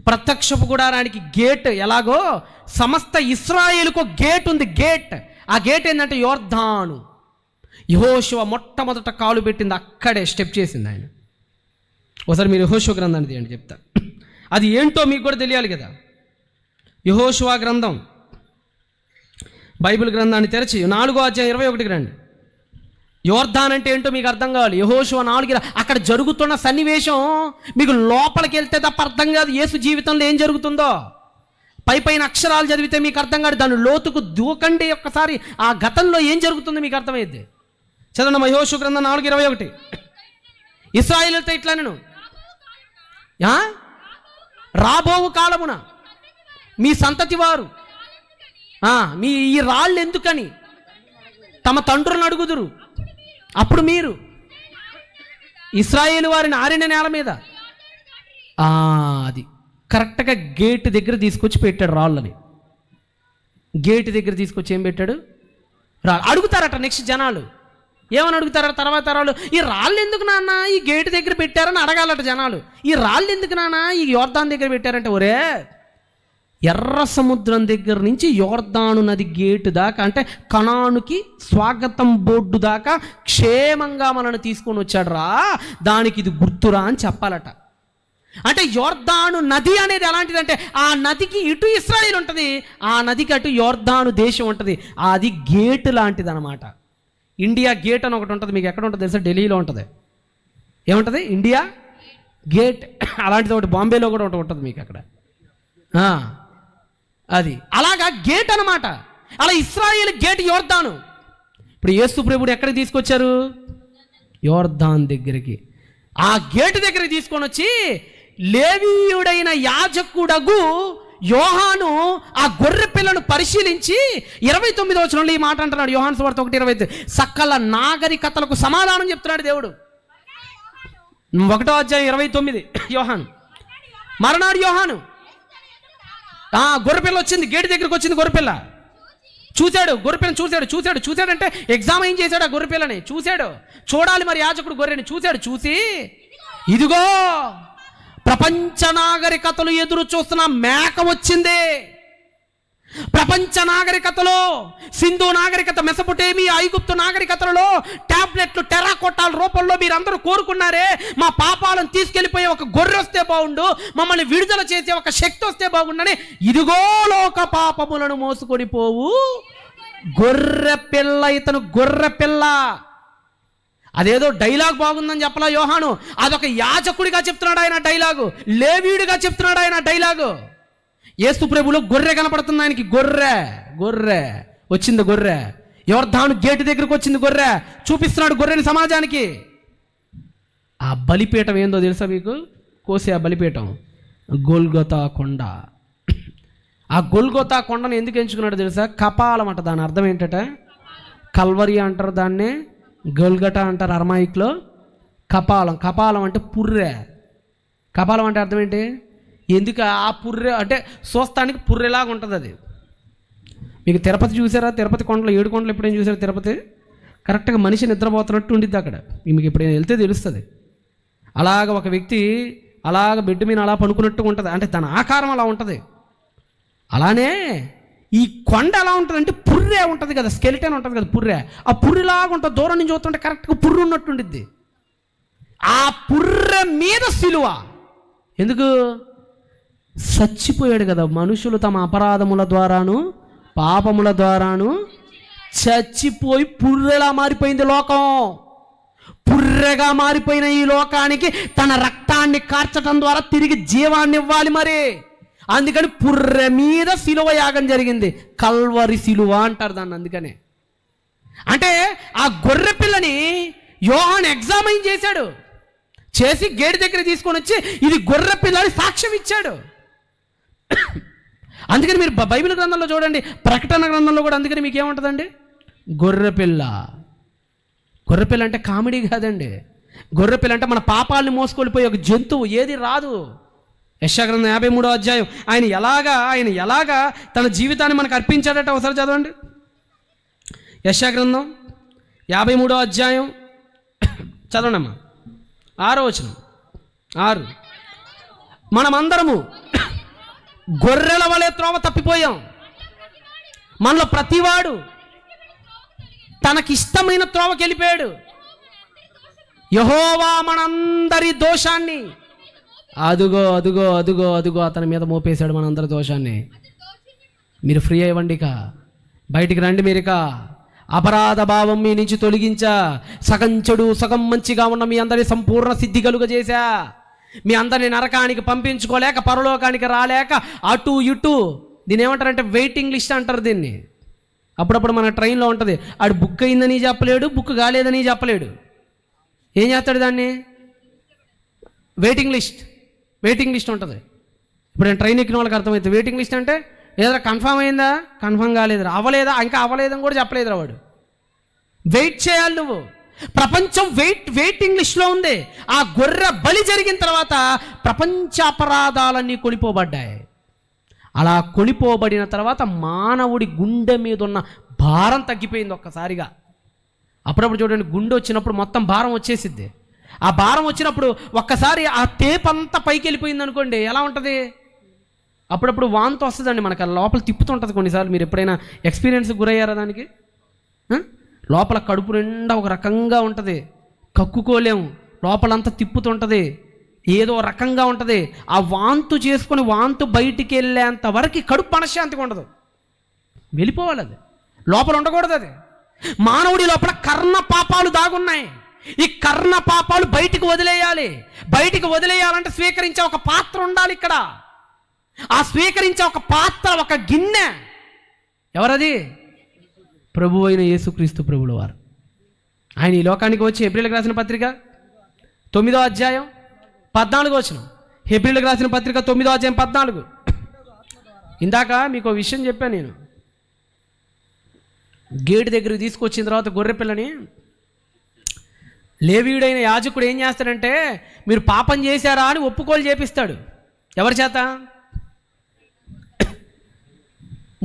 ప్రత్యక్షపు గుడారానికి గేట్. ఎలాగో సమస్త ఇశ్రాయేలుకు గేట్ ఉంది. గేట్. ఆ గేట్ ఏంటంటే యోర్దాను. యెహోషువ మొట్టమొదట కాలు పెట్టింది అక్కడే, స్టెప్ చేసింది ఆయన. ఒకసారి మీరు యెహోషువ గ్రంథాన్ని తీయండి, చెప్తా. అది ఏంటో మీకు కూడా తెలియాలి కదా. యెహోషువ గ్రంథం, బైబిల్ గ్రంథాన్ని తెరచి 4:21 రండి. యోర్దాన్ అంటే ఏంటో మీకు అర్థం కావాలి. యెహోషువ 4 అక్కడ జరుగుతున్న సన్నివేశం మీకు లోపలికి వెళ్తే తప్ప అర్థం కాదు. యేసు జీవితంలో ఏం జరుగుతుందో పైన అక్షరాలు చదివితే మీకు అర్థం కాదు. దాని లోతుకు దూకండి ఒక్కసారి. ఆ గతంలో ఏం జరుగుతుందో మీకు అర్థమైద్ది. చదవండి యెహోషువ గ్రంథం 4:21. ఇశ్రాయేలుతో ఇట్లా నేను రాబోవు కాలమున మీ సంతతి వారు మీ ఈ రాళ్ళు ఎందుకని తమ తండ్రులను అడుగుదురు. అప్పుడు మీరు ఇశ్రాయేలు వారిని ఆరిన నేల మీద అది కరెక్ట్గా గేట్ దగ్గర తీసుకొచ్చి పెట్టాడు రాళ్ళని. గేట్ దగ్గర తీసుకొచ్చి ఏం పెట్టాడు? రాళ్ళు. అడుగుతారట నెక్స్ట్ జనాలు, ఏమని అడుగుతారట తర్వాత రాళ్ళు, ఈ రాళ్ళు ఎందుకు నాన్న ఈ గేట్ దగ్గర పెట్టారని అడగాలట జనాలు. ఈ రాళ్ళు ఎందుకు నాన్న ఈ యోర్దాన్ దగ్గర పెట్టారంటే, ఒరే ఎర్ర సముద్రం దగ్గర నుంచి యోర్దాను నది గేటు దాకా, అంటే కనానుకి స్వాగతం బోర్డు దాకా క్షేమంగా మనల్ని తీసుకొని వచ్చాడు రా, దానికి ఇది గుర్తురా అని చెప్పాలట. అంటే యోర్దాను నది అనేది ఎలాంటిదంటే, ఆ నదికి ఇటు ఇశ్రాయేలు ఉంటుంది, ఆ నదికి అటు యోర్దాను దేశం ఉంటుంది. అది గేట్ లాంటిది అనమాట. ఇండియా గేట్ అని ఒకటి ఉంటుంది, మీకు ఎక్కడ ఉంటుంది తెలుసా? ఢిల్లీలో ఉంటుంది. ఏముంటుంది? India gate. అలాంటిది ఒకటి బాంబేలో కూడా ఒకటి ఉంటుంది మీకు అక్కడ. అది అలాగా గేట్ అనమాట. అలా ఇశ్రాయేలు గేట్ యోర్దాను. ఇప్పుడు యేసు ప్రభువుని ఎక్కడికి తీసుకొచ్చారు? యోర్దాన్ దగ్గరికి. ఆ గేటు దగ్గరికి తీసుకొని వచ్చి లేవీయుడైన యాజకుడగు యోహాను ఆ గొర్రె పిల్లను పరిశీలించి 29వ వచనంలో ఈ మాట అంటున్నాడు. యోహాను సువార్త 1:25, సకల నాగరికతలకు సమాధానం చెప్తున్నాడు దేవుడు. 1వ అధ్యాయం 29 యోహాను. మరనాడు యోహాను గొర్రెపిల్ల వచ్చింది, గేటు దగ్గరికి వచ్చింది. గొర్రెపిల్ల చూశాడు, గొర్రెపిల్లని చూశాడంటే ఎగ్జామైన్ చేశాడు. ఆ గొర్రెపిల్లని చూశాడు. చూడాలి మరి యాజకుడు గొర్రెని చూసి ఇదిగో ప్రపంచ నాగరికతలు ఎదురు చూస్తున్న మేక వచ్చింది. ప్రపంచ నాగరికతలో సింధు నాగరికత, మెసొపొటేమియా, ఐగుప్తు నాగరికతలలో టాబ్లెట్లు టెర్రాకోటాల రూపంలో మీరందరూ కోరుకున్నారే, మా పాపాలను తీసుకెళ్ళిపోయే ఒక గొర్రె వస్తే బాగుండు, మమ్మల్ని విడుదల చేసే ఒక శక్తి వస్తే బాగుండని, ఇదిగో లోక పాపములను మోసుకొని పోవు గొర్రె పిల్ల, ఇతను గొర్రె పిల్ల. అదేదో డైలాగ్ బాగుందని చెప్పలా యోహాను, అదొక యాజకుడిగా చెప్తున్నాడు ఆయన డైలాగు, లేవీయుడిగా చెప్తున్నాడు ఆయన డైలాగు. యేసు ప్రభువులో గొర్రె కనపడుతుంది ఆయనకి. గొర్రె వచ్చింది. గొర్రె యోర్దాను గేటు దగ్గరకు వచ్చింది. గొర్రె చూపిస్తున్నాడు గొర్రెని సమాజానికి. ఆ బలిపీఠం ఏందో తెలుసా మీకు? కోసే ఆ బలిపీఠం గొల్గొతా కొండ. ఆ గొల్గొతా కొండను ఎందుకు ఎంచుకున్నాడు తెలుసా? కపాలం అంట. దాని అర్థం ఏంటట? కల్వరి అంటారు దాన్నే, గొల్గట అంటారు అరమాయిక్లో. కపాలం అంటే పుర్రె. కపాలం అంటే అర్థం ఏంటి? ఎందుకు ఆ పుర్రె అంటే చూస్తానికి పుర్రెలాగా ఉంటుంది అది. మీకు తిరుపతి చూసారా? తిరుపతి కొండలు 7 కొండలు ఎప్పుడైనా చూసారా? తిరుపతి కరెక్ట్గా మనిషి నిద్రపోతున్నట్టు ఉండిద్ది అక్కడ. మీకు ఎప్పుడైనా వెళ్తే తెలుస్తుంది. అలాగ ఒక వ్యక్తి అలాగ బెడ్ మీద అలా పనుకున్నట్టుగా ఉంటుంది, అంటే తన ఆకారం అలా ఉంటుంది. అలానే ఈ కొండ ఎలా ఉంటుంది అంటే పుర్రె ఉంటుంది కదా, స్కెలిటన్ ఉంటుంది కదా పుర్రె, ఆ పుర్రెలాగా ఉంటుంది. దూరం నుంచి చూస్తుంటే కరెక్ట్గా పుర్రు ఉన్నట్టు ఉండిద్ది. ఆ పుర్రె మీద సిలువ. ఎందుకు? చచ్చిపోయాడు కదా. మనుషులు తమ అపరాధముల ద్వారాను పాపముల ద్వారాను చచ్చిపోయి పుర్రెలా మారిపోయింది లోకం. పుర్రెగా మారిపోయిన ఈ లోకానికి తన రక్తాన్ని కార్చటం ద్వారా తిరిగి జీవాన్ని ఇవ్వాలి. మరి అందుకని పుర్రె మీద సిలువ యాగం జరిగింది. కల్వరి సిలువ అంటారు దాన్ని. అందుకనే అంటే ఆ గొర్రె పిల్లని యోహాను ఎగ్జామైన్ చేశాడు. చేసి గేటు దగ్గర తీసుకొని వచ్చి ఇది గొర్రె పిల్లని సాక్ష్యం ఇచ్చాడు. అందుకని మీరు బైబిల్ గ్రంథంలో చూడండి, ప్రకటన గ్రంథంలో కూడా అందుకని మీకు ఏముంటుందండి? గొర్రెపిల్ల. గొర్రెపిల్ల అంటే కామెడీ కాదండి. గొర్రెపిల్ల అంటే మన పాపాలని మోసుకొలిపోయి ఒక జంతువు, ఏది రాదు. యెషయా గ్రంథం 53వ అధ్యాయం ఆయన ఎలాగా తన జీవితాన్ని మనకు అర్పించాడట. ఒకసారి చదవండి. యెషయా గ్రంథం 53వ అధ్యాయం చదవండి అమ్మా. 6వ వచనం. 6 మనమందరము గొర్రెల వలె త్రోవ తప్పిపోయాం, మనలో ప్రతివాడు తనకిష్టమైన త్రోవకి వెళ్ళిపోయాడు. యెహోవా మనందరి దోషాన్ని అదుగో అతని మీద మోపేశాడు మనందరి దోషాన్ని. మీరు ఫ్రీ అయ్యండి, ఇక బయటికి రండి. మీరు ఇక అపరాధ భావం మీ నుంచి తొలగించా, సగం చెడు సగం మంచిగా ఉన్న మీ అందరి సంపూర్ణ సిద్ధి కలుగజేశా. మీ అందరిని నరకానికి పంపించుకోలేక, పరలోకానికి రాలేక, అటు ఇటు దీన్ని ఏమంటారంటే వెయిటింగ్ లిస్ట్ అంటారు దీన్ని. అప్పుడప్పుడు మన ట్రైన్లో ఉంటుంది, ఆడు బుక్ అయిందని చెప్పలేడు, బుక్ కాలేదని చెప్పలేడు. ఏం చేస్తాడు దాన్ని? వెయిటింగ్ లిస్ట్ ఉంటుంది. ఇప్పుడు నేను ట్రైన్ ఎక్కిన వాళ్ళకి అర్థమవుతుంది. వెయిటింగ్ లిస్ట్ అంటే ఏదో కన్ఫామ్ అయిందా, కన్ఫామ్ కాలేదురా, అవ్వలేదా, ఇంకా అవ్వలేదని కూడా చెప్పలేదురా వాడు. వెయిట్ చేయాలి నువ్వు. ప్రపంచం వెయిటింగ్ లిస్ట్లో ఉంది. ఆ గొర్రె బలి జరిగిన తర్వాత ప్రపంచ అపరాధాలన్నీ కొనిపోబడ్డాయి. అలా కొనిపోబడిన తర్వాత మానవుడి గుండె మీద ఉన్న భారం తగ్గిపోయింది ఒక్కసారిగా. అప్పుడప్పుడు చూడండి, గుండె వచ్చినప్పుడు మొత్తం భారం వచ్చేసిద్ది. ఆ భారం వచ్చినప్పుడు ఒక్కసారి ఆ టేప్ అంతా పైకి వెళ్ళిపోయింది అనుకోండి, ఎలా ఉంటుంది? అప్పుడప్పుడు వాంతి వస్తుందండి మనకు, లోపల తిప్పుతుంటుంది. కొన్నిసార్లు మీరు ఎప్పుడైనా ఎక్స్పీరియన్స్ గురయ్యారా దానికి? లోపల కడుపు నిండా ఒక రకంగా ఉంటుంది, కక్కుకోలేము, లోపలంతా తిప్పుతుంటుంది, ఏదో రకంగా ఉంటుంది. ఆ వాంతు చేసుకొని వాంతు బయటికి వెళ్ళేంత వరకు కడుపు మనశ్శాంతిగా ఉండదు, వెళ్ళిపోవాలి. అది లోపల ఉండకూడదు. అది మానవుడి లోపల కర్ణ పాపాలు దాగున్నాయి. ఈ కర్ణ పాపాలు బయటికి వదిలేయాలి. బయటికి వదిలేయాలంటే స్వీకరించే ఒక పాత్ర ఉండాలి ఇక్కడ. ఆ స్వీకరించే ఒక పాత్ర, ఒక గిన్నె ఎవరది? ప్రభు అయిన యేసుక్రీస్తు ప్రభుల వారు. ఆయన ఈ లోకానికి వచ్చి హెబ్రీయులకు రాసిన పత్రిక 9వ అధ్యాయం 14వ వచనం. హెబ్రీయులకు రాసిన పత్రిక 9వ అధ్యాయం 14. ఇందాక మీకు ఒక విషయం చెప్పాను నేను. గేటు దగ్గరికి తీసుకొచ్చిన తర్వాత గొర్రె పిల్లని లేవీయుడైన యాజకుడు ఏం చేస్తాడంటే, మీరు పాపం చేశారా అని ఒప్పుకోలు చేపిస్తాడు. ఎవరి చేత?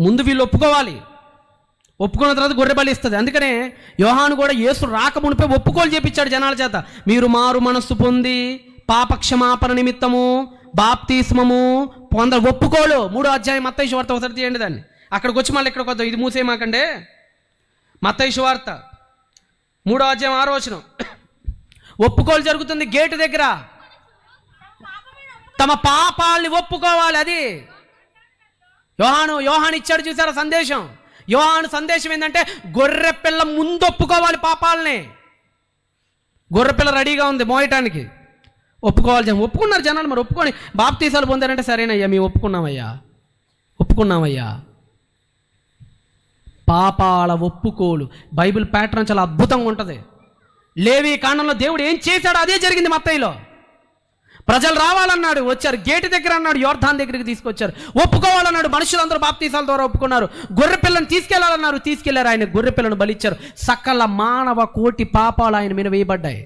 ముందు వీళ్ళు ఒప్పుకోవాలి. ఒప్పుకున్న తర్వాత గొర్రె బలి ఇస్తుంది. అందుకనే యోహాను కూడా యేసు రాకమునిపై ఒప్పుకోలు చేపించాడు జనాల చేత. మీరు మారు మనస్సు పొంది పాప క్షమాపణ నిమిత్తము బాప్తిస్మము ఒప్పుకోలు. 3వ అధ్యాయం మత్తయి సువార్త ఒకసారి తీయండి దాన్ని. అక్కడికి వచ్చి మళ్ళీ ఇక్కడికి వద్దాం, ఇది మూసేయమాకండే. మత్తయి సువార్త 3వ అధ్యాయం 6వ వచనం. ఒప్పుకోలు జరుగుతుంది గేటు దగ్గర. తమ పాపాలని ఒప్పుకోవాలి. అది యోహాను ఇచ్చాడు చూసారా సందేశం. యోహాను సందేశం ఏంటంటే, గొర్రె పిల్ల ముందు ఒప్పుకోవాలి పాపాలని. గొర్రె పిల్ల రెడీగా ఉంది మోయటానికి, ఒప్పుకోవాలి. ఒప్పుకున్నారు జనాలు. మరి ఒప్పుకొని బాప్తీసాలు పొందారంటే, సరేనయ్యా మేము ఒప్పుకున్నామయ్యా. పాపాల ఒప్పుకోలు బైబిల్ ప్యాటర్న్ చాలా అద్భుతంగా ఉంటుంది. లేవి కాండంలో దేవుడు ఏం చేశాడో అదే జరిగింది మత్తయిలో. ప్రజలు రావాలన్నాడు, వచ్చారు. గేటు దగ్గర అన్నాడు, యోర్దాన్ దగ్గరికి తీసుకొచ్చారు. ఒప్పుకోవాలన్నాడు, మనుషులందరూ బాప్తీసాల ద్వారా ఒప్పుకున్నారు. గొర్రె పిల్లను తీసుకెళ్లాలన్నారు, తీసుకెళ్లారు. ఆయన గొర్రె పిల్లను బలిచ్చారు. సకల మానవ కోటి పాపాలు ఆయన మీద వేయబడ్డాయి.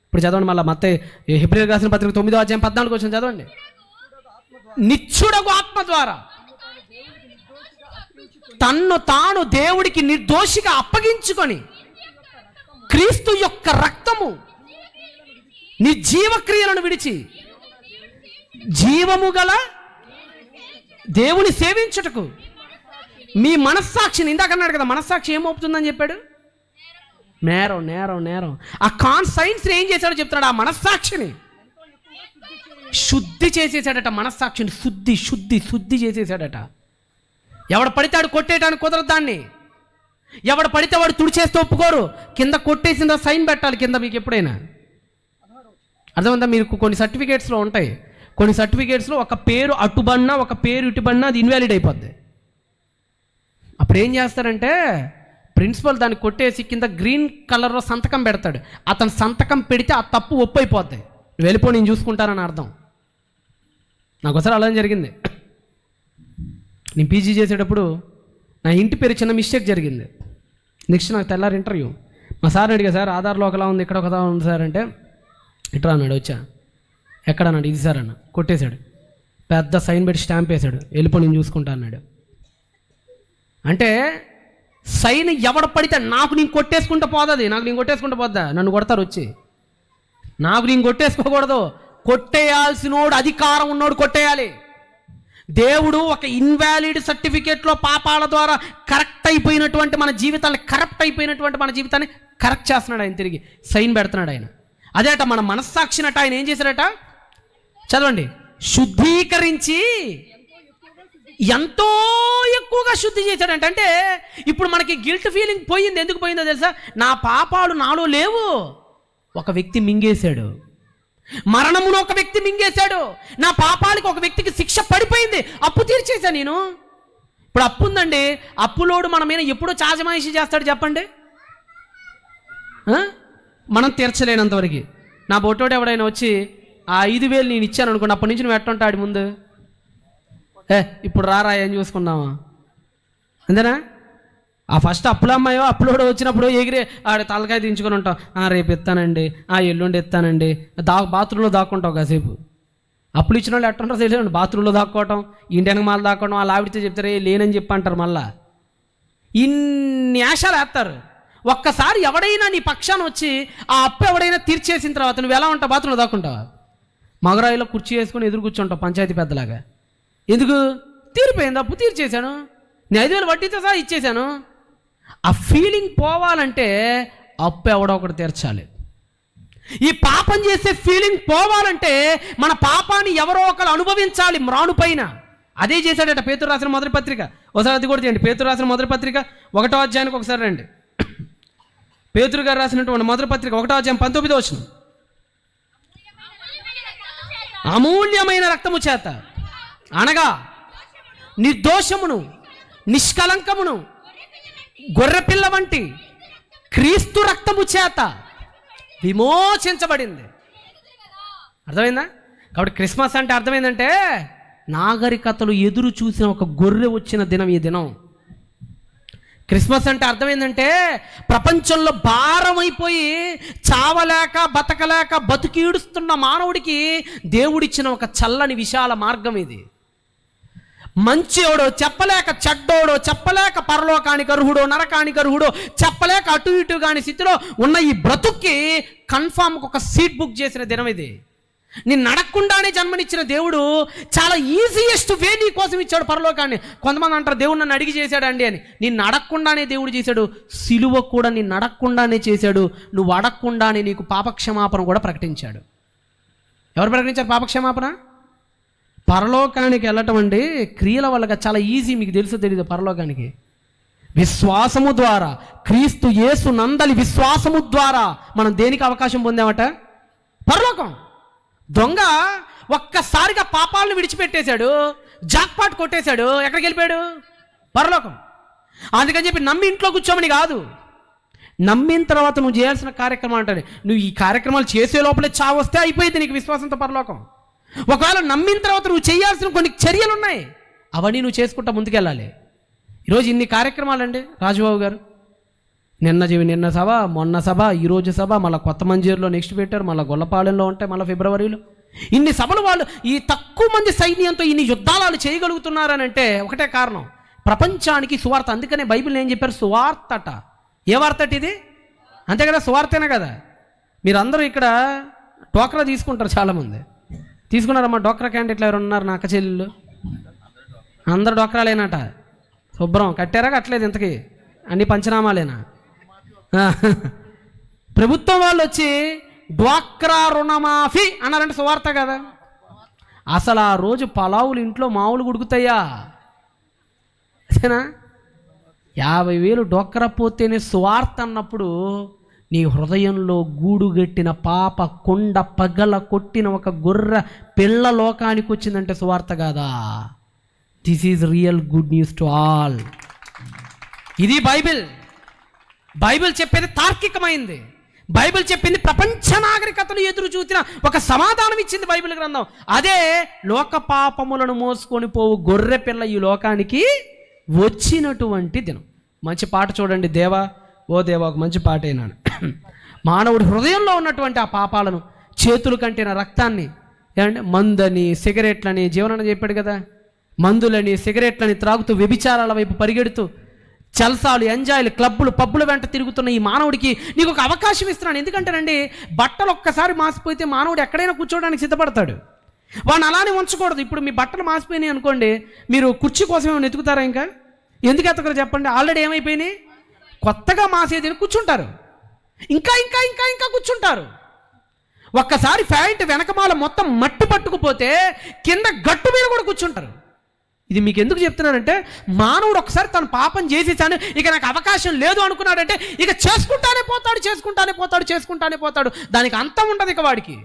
ఇప్పుడు చదవండి మళ్ళీ మత్తయి హెబ్రీయులకు రాసిన పత్రిక 9వ అధ్యాయం 14 వచ్చిన చదవండి. నిచ్చుడగు ఆత్మ ద్వారా తన్ను తాను దేవుడికి నిర్దోషిగా అప్పగించుకొని క్రీస్తు యొక్క రక్తము నిర్జీవ క్రియలను విడిచి జీవము గల దేవుని సేవించుటకు మీ మనస్సాక్షిని, ఇందాక అన్నాడు కదా, మనస్సాక్షి ఏం మోపుతుందని చెప్పాడు? నేరం. ఆ కాన్సైన్స్ ఏం చేశాడో చెప్తున్నాడు. ఆ మనస్సాక్షిని శుద్ధి చేసేసాడట. మనస్సాక్షిని శుద్ధి చేసేసాడట. ఎవడు పడితే వాడు కొట్టేయడానికి కుదరదు దాన్ని. ఎవడు పడితే వాడు తుడిచేస్తే ఒప్పుకోరు. కింద కొట్టేసిందా సైన్ పెట్టాలి కింద. మీకు ఎప్పుడైనా అర్థమైందా? మీకు కొన్ని సర్టిఫికేట్స్లో ఉంటాయి. కొన్ని సర్టిఫికేట్స్లో ఒక పేరు అటుబడినా ఒక పేరు ఇటుబడినా అది ఇన్వాలిడ్ అయిపోద్ది. అప్పుడు ఏం చేస్తారంటే, ప్రిన్సిపల్ దాన్ని కొట్టేసి కింద గ్రీన్ కలర్లో సంతకం పెడతాడు. అతను సంతకం పెడితే ఆ తప్పు ఒప్పు అయిపోద్ది. వెళ్ళిపో, నేను చూసుకుంటానని అర్థం. నాకు ఒకసారి అలా జరిగింది. నేను పీజీ చేసేటప్పుడు నా ఇంటి పేరు చిన్న మిస్టేక్ జరిగింది. నెక్స్ట్ నాకు తెల్లారి ఇంటర్వ్యూ. మా సార్ అడిగా, సార్ ఆధార్లో ఒకలా ఉంది, ఇక్కడ ఒకలా ఉంది సార్ అంటే, ఇట్రా అన్నాడు. వచ్చా, ఎక్కడ అన్నాడు, ఇది సార్ అన్న. కొట్టేశాడు, పెద్ద సైన్ పెట్టి స్టాంప్ వేశాడు. వెళ్ళిపో, నేను చూసుకుంటా అన్నాడు. అంటే సైన్ ఎవడ పడితే నాకు నేను కొట్టేసుకుంటూ పోతుంది. నాకు నేను కొట్టేసుకుంటూ పోద్దా? నన్ను కొడతారు వచ్చి. నాకు నేను కొట్టేసుకోకూడదు. కొట్టేయాల్సినోడు, అధికారం ఉన్నోడు కొట్టేయాలి. దేవుడు ఒక ఇన్వాలిడ్ సర్టిఫికేట్లో పాపాల ద్వారా కరెక్ట్ అయిపోయినటువంటి మన జీవితాన్ని, కరప్ట్ అయిపోయినటువంటి మన జీవితాన్ని కరెక్ట్ చేస్తున్నాడు. ఆయన తిరిగి సైన్ పెడుతున్నాడు ఆయన. అదేట మన మనస్సాక్షినట ఆయన ఏం చేశాడట, చదవండి, శుద్ధీకరించి ఎంతో ఎక్కువగా శుద్ధి చేశాడంట. అంటే ఇప్పుడు మనకి గిల్ట్ ఫీలింగ్ పోయింది. ఎందుకు పోయిందో తెలుసా? నా పాపాలు నాలో లేవు, ఒక వ్యక్తి మింగేశాడు. మరణమును ఒక వ్యక్తి మింగేశాడు. నా పాపాలకు ఒక వ్యక్తికి శిక్ష పడిపోయింది. అప్పు తీర్చేశా నేను. ఇప్పుడు అప్పు ఉందండి, అప్పులోడు మన మీద ఎప్పుడో చాజమాయిషి చేస్తాడు చెప్పండి. మనం తీర్చలేనంతవరకు. నా బొట్టోడు ఎవడైనా వచ్చి ఆ 5,000 నేను ఇచ్చాను అనుకోండి, అప్పటి నుంచి నువ్వు ఎట్టుంటాడు ముందు, ఇప్పుడు రారా ఏం చూసుకున్నావా, అంతేనా? ఆ ఫస్ట్ అప్పులమ్మాయో అప్పులోడు వచ్చినప్పుడు ఎగిరే ఆడ తలకాయ దించుకొని ఉంటాం, రేపు ఎత్తానండి, ఎల్లుండి ఎత్తానండి, బాత్రూంలో దాక్కుంటావు కాసేపు. అప్పులు ఇచ్చిన వాళ్ళు ఎట్టుంటారో తెలియదు, బాత్రూంలో దాక్కోవటం, ఇంటికి మాల దాక్కోవడం, వాళ్ళ ఆవిడతో చెప్తారే లేనని చెప్పి అంటారు. మళ్ళా ఇన్ని ఆశలు వేస్తారు. ఒక్కసారి ఎవడైనా నీ పక్షాన వచ్చి ఆ అప్పు ఎవడైనా తీర్చేసిన తర్వాత నువ్వు ఎలా ఉంటావు? బాత్రూంలో దాక్కుంటావా? మగరాయిలో కుర్చీ వేసుకొని ఎదురు కూర్చుంటావు పంచాయతీ పెద్దలాగా. ఎందుకు? తీరిపోయింది, అప్పు తీర్చేశాను, నేను 5,000 వడ్డీతో సహా ఇచ్చేశాను. ఆ ఫీలింగ్ పోవాలంటే అప్పు ఎవడో ఒకటి తీర్చాలి. ఈ పాపం చేసే ఫీలింగ్ పోవాలంటే మన పాపాన్ని ఎవరో ఒకరు అనుభవించాలి మ్రాను పైన. అదే చేశాడట పేతురు రాసిన మొదటి పత్రిక. ఒకసారి అది కూడా చేయండి. పేతురు రాసిన మొదటి పత్రిక 1వ అధ్యాయానికి ఒకసారి రండి. పేతురు గారు రాసినటువంటి మొదటి పత్రిక 1వ అధ్యాయం 19వ వచనం. అమూల్యమైన రక్తము చేత అనగా నిర్దోషమును నిష్కలంకమును గొర్రెపిల్ల వంటి క్రీస్తు రక్తము చేత విమోచించబడింది. అర్థమైందా? కాబట్టి క్రిస్మస్ అంటే అర్థమైందంటే నాగరికతలు ఎదురు చూసిన ఒక గొర్రె వచ్చిన దినం ఈ దినం. క్రిస్మస్ అంటే అర్థమైందంటే ప్రపంచంలో భారమైపోయి చావలేక బతకలేక బతుకీడుస్తున్న మానవుడికి దేవుడిచ్చిన ఒక చల్లని విశాల మార్గం ఇది. మంచివాడో చెప్పలేక, చెడ్డోడో చెప్పలేక, పరలోకానికి అర్హుడో నరకానికి అర్హుడో చెప్పలేక అటు ఇటు కాని స్థితిలో ఉన్న ఈ బ్రతుక్కి కన్ఫామ్కి ఒక సీట్ బుక్ చేసిన దినం ఇది. నేను అడగకుండానే జన్మనిచ్చిన దేవుడు చాలా ఈజియెస్ట్ వే నీ కోసం ఇచ్చాడు పరలోకాన్ని. కొంతమంది అంటారు దేవుడు నన్ను అడిగి చేశాడండి అని. నిన్ను అడగకుండానే దేవుడు చేశాడు. సిలువ కూడా నిన్ను అడగకుండానే చేశాడు. నువ్వు అడగకుండానే నీకు పాపక్షమాపణ కూడా ప్రకటించాడు. ఎవరు ప్రకటించారు పాపక్షమాపణ? పరలోకానికి వెళ్ళటం అండి క్రియల వల్ల చాలా ఈజీ. మీకు తెలుసో తెలీదు? పరలోకానికి విశ్వాసము ద్వారా, క్రీస్తు యేసు నందలి విశ్వాసము ద్వారా మనం దేనికి అవకాశం పొందామట? పరలోకం. దొంగ ఒక్కసారిగా పాపాలను విడిచిపెట్టేశాడు, జాక్పాట్ కొట్టేశాడు, ఎక్కడికి వెళ్ళిపోయాడు? పరలోకం. అందుకని చెప్పి నమ్మి ఇంట్లో కూర్చోమని కాదు, నమ్మిన తర్వాత నువ్వు చేయాల్సిన కార్యక్రమం అంటే నువ్వు ఈ కార్యక్రమాలు చేసే లోపలే చావు వస్తే అయిపోయింది నీకు విశ్వాసంతో పరలోకం. ఒకవేళ నమ్మిన తర్వాత నువ్వు చేయాల్సిన కొన్ని చర్యలు ఉన్నాయి, అవన్నీ నువ్వు చేసుకుంటా ముందుకెళ్ళాలి. ఈరోజు ఇన్ని కార్యక్రమాలండి. రాజుబాబు గారు నిన్న సభ, మొన్న సభ, ఈరోజు సభ, మళ్ళీ కొత్త మంజీరులో నెక్స్ట్ పెట్టారు, మళ్ళీ గొల్లపాలెంలో ఉంటాయి, మళ్ళీ ఫిబ్రవరిలో. ఇన్ని సభలు వాళ్ళు ఈ తక్కువ మంది సైన్యంతో ఇన్ని యుద్ధాలు చేయగలుగుతున్నారని అంటే ఒకటే కారణం, ప్రపంచానికి సువార్త. అందుకనే బైబిల్ ఏం చెప్పారు? సువార్తట. ఏ వార్త ఇది? అంతే కదా, సువార్తేనే కదా. మీరందరూ ఇక్కడ డోక్రా తీసుకుంటారు, చాలామంది తీసుకున్నారమ్మా. డోక్రా క్యాండిడేట్లు ఎవరు ఉన్నారు? నా అక్క చెల్లెళ్ళు అందరు డోక్రాలేనట. శుభ్రం కట్టారా కట్టలేదు? ఇంతకీ అన్ని పంచనామాలేనా? ప్రభుత్వం వాళ్ళు వచ్చి డ్వాక్రా రుణమాఫీ అన్నారంటే సువార్త కదా. అసలు ఆ రోజు పలావులు ఇంట్లో మామూలు ఉడుకుతాయా? అంతేనా? 50,000 డోక్రా పోతేనే సువార్త అన్నప్పుడు నీ హృదయంలో గూడుగట్టిన పాప కొండ పగల కొట్టిన ఒక గొర్రె పిల్ల లోకానికి వచ్చిందంటే సువార్త కాదా? This is real good news to all. ఇది బైబిల్. బైబిల్ చెప్పేది తార్కికమైంది. బైబిల్ చెప్పింది ప్రపంచ నాగరికతలు ఎదురు చూసిన ఒక సమాధానం ఇచ్చింది బైబిల్ గ్రంథం. అదే లోక పాపములను మోసుకొని పోవు గొర్రె పిల్ల ఈ లోకానికి వచ్చినటువంటి దినం. మంచి పాట చూడండి, దేవా ఓ దేవా, ఒక మంచి పాట అయినాను. మానవుడి హృదయంలో ఉన్నటువంటి ఆ పాపాలను, చేతులు కంటిన రక్తాన్ని, ఏమంటే మందని సిగరెట్లని జీవనాన్ని చెప్పాడు కదా, మందులని సిగరెట్లని త్రాగుతూ వ్యభిచారాల వైపు పరిగెడుతూ చల్సాలు, ఎంజాయ్లు, క్లబ్బులు, పబ్బుల వెంట తిరుగుతున్న ఈ మానవుడికి నీకు ఒక అవకాశం ఇస్తున్నాను. ఎందుకంటేనండి బట్టలు ఒక్కసారి మాసిపోతే మానవుడు ఎక్కడైనా కూర్చోవడానికి సిద్ధపడతాడు. వాడిని అలానే ఉంచకూడదు. ఇప్పుడు మీ బట్టలు మాసిపోయినాయి అనుకోండి, మీరు కుర్చీ కోసం ఏమైనా ఎత్తుకుతారా? ఇంకా ఎందుకు ఎత్తకరు చెప్పండి? ఆల్రెడీ ఏమైపోయినాయి, కొత్తగా మాసేది కూర్చుంటారు, ఇంకా ఇంకా ఇంకా ఇంకా కూర్చుంటారు. ఒక్కసారి ప్యాంట్ వెనకమాల మొత్తం మట్టి పట్టుకుపోతే కింద గట్టు మీద కూడా కూర్చుంటారు. ఇది మీకు ఎందుకు చెప్తున్నానంటే, మానవుడు ఒకసారి తను పాపం చేసేసాను ఇక నాకు అవకాశం లేదు అనుకున్నాడంటే ఇక చేసుకుంటానే పోతాడు. దానికి అంతం ఉండదు ఇక వాడికి.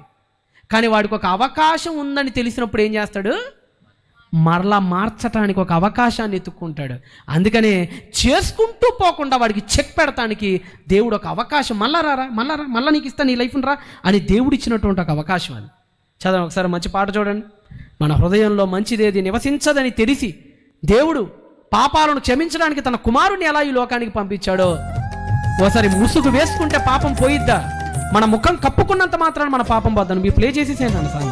కానీ వాడికి ఒక అవకాశం ఉందని తెలిసినప్పుడు ఏం చేస్తాడు? మరలా మార్చటానికి ఒక అవకాశాన్ని ఎత్తుక్కుంటాడు. అందుకనే చేసుకుంటూ పోకుండా వాడికి చెక్ పెడతానికి దేవుడు ఒక అవకాశం, మళ్ళా నీకు ఇస్తా నీ లైఫ్ని రా అని దేవుడు ఇచ్చినటువంటి ఒక అవకాశం. అది చదవండి ఒకసారి, మంచి పాట చూడండి. మన హృదయంలో మంచిదేది నివసించదని తెలిసి దేవుడు పాపాలను క్షమించడానికి తన కుమారుని ఎలా ఈ లోకానికి పంపించాడో ఓసారి ముసుగు వేసుకుంటే పాపం పోయిద్దా? మన ముఖం కప్పుకున్నంత మాత్రాన్ని మన పాపం పోద్దాను. మీరు ప్లే చేసేసేయండి సార్.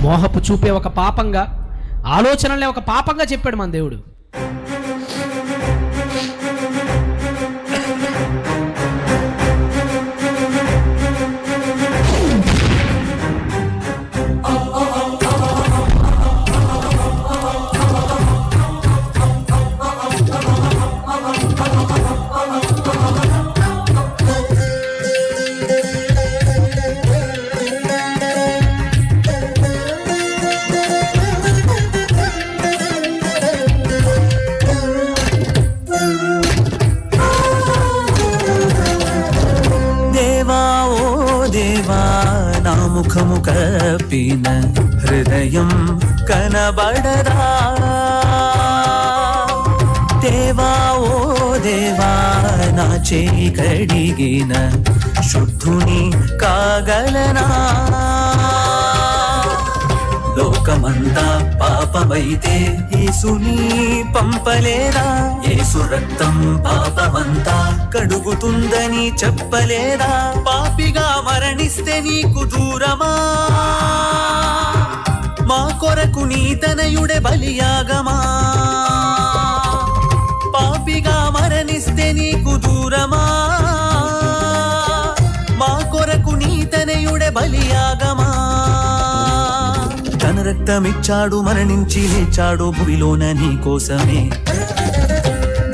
మోహపు చూపే ఒక పాపంగా, ఆలోచనలే ఒక పాపంగా చెప్పాడు మన దేవుడు. ముఖము కప్పిన హృదయం కనబడదా? దేవా ఓ దేవా, నా చేయి కడిగిన శుద్ధుని కాగలనా? లోకమంతా పాపమైతే యేసుని పంపలేదా? యేసు రక్తం పాపమంతా కడుగుతుందని చెప్పలేదా? పాపిగా మరణిస్తే నీకు దూరమా? మా కొరకు నీ తనయుడే బలియాగమా? పాపిగా మరణిస్తే నీకు దూరమా? మా కొరకు నీ తనయుడే బలియాగమా? తన రక్తమిచ్చాడు, మరణించి లేచాడు భూమిలోన నీ కోసమే.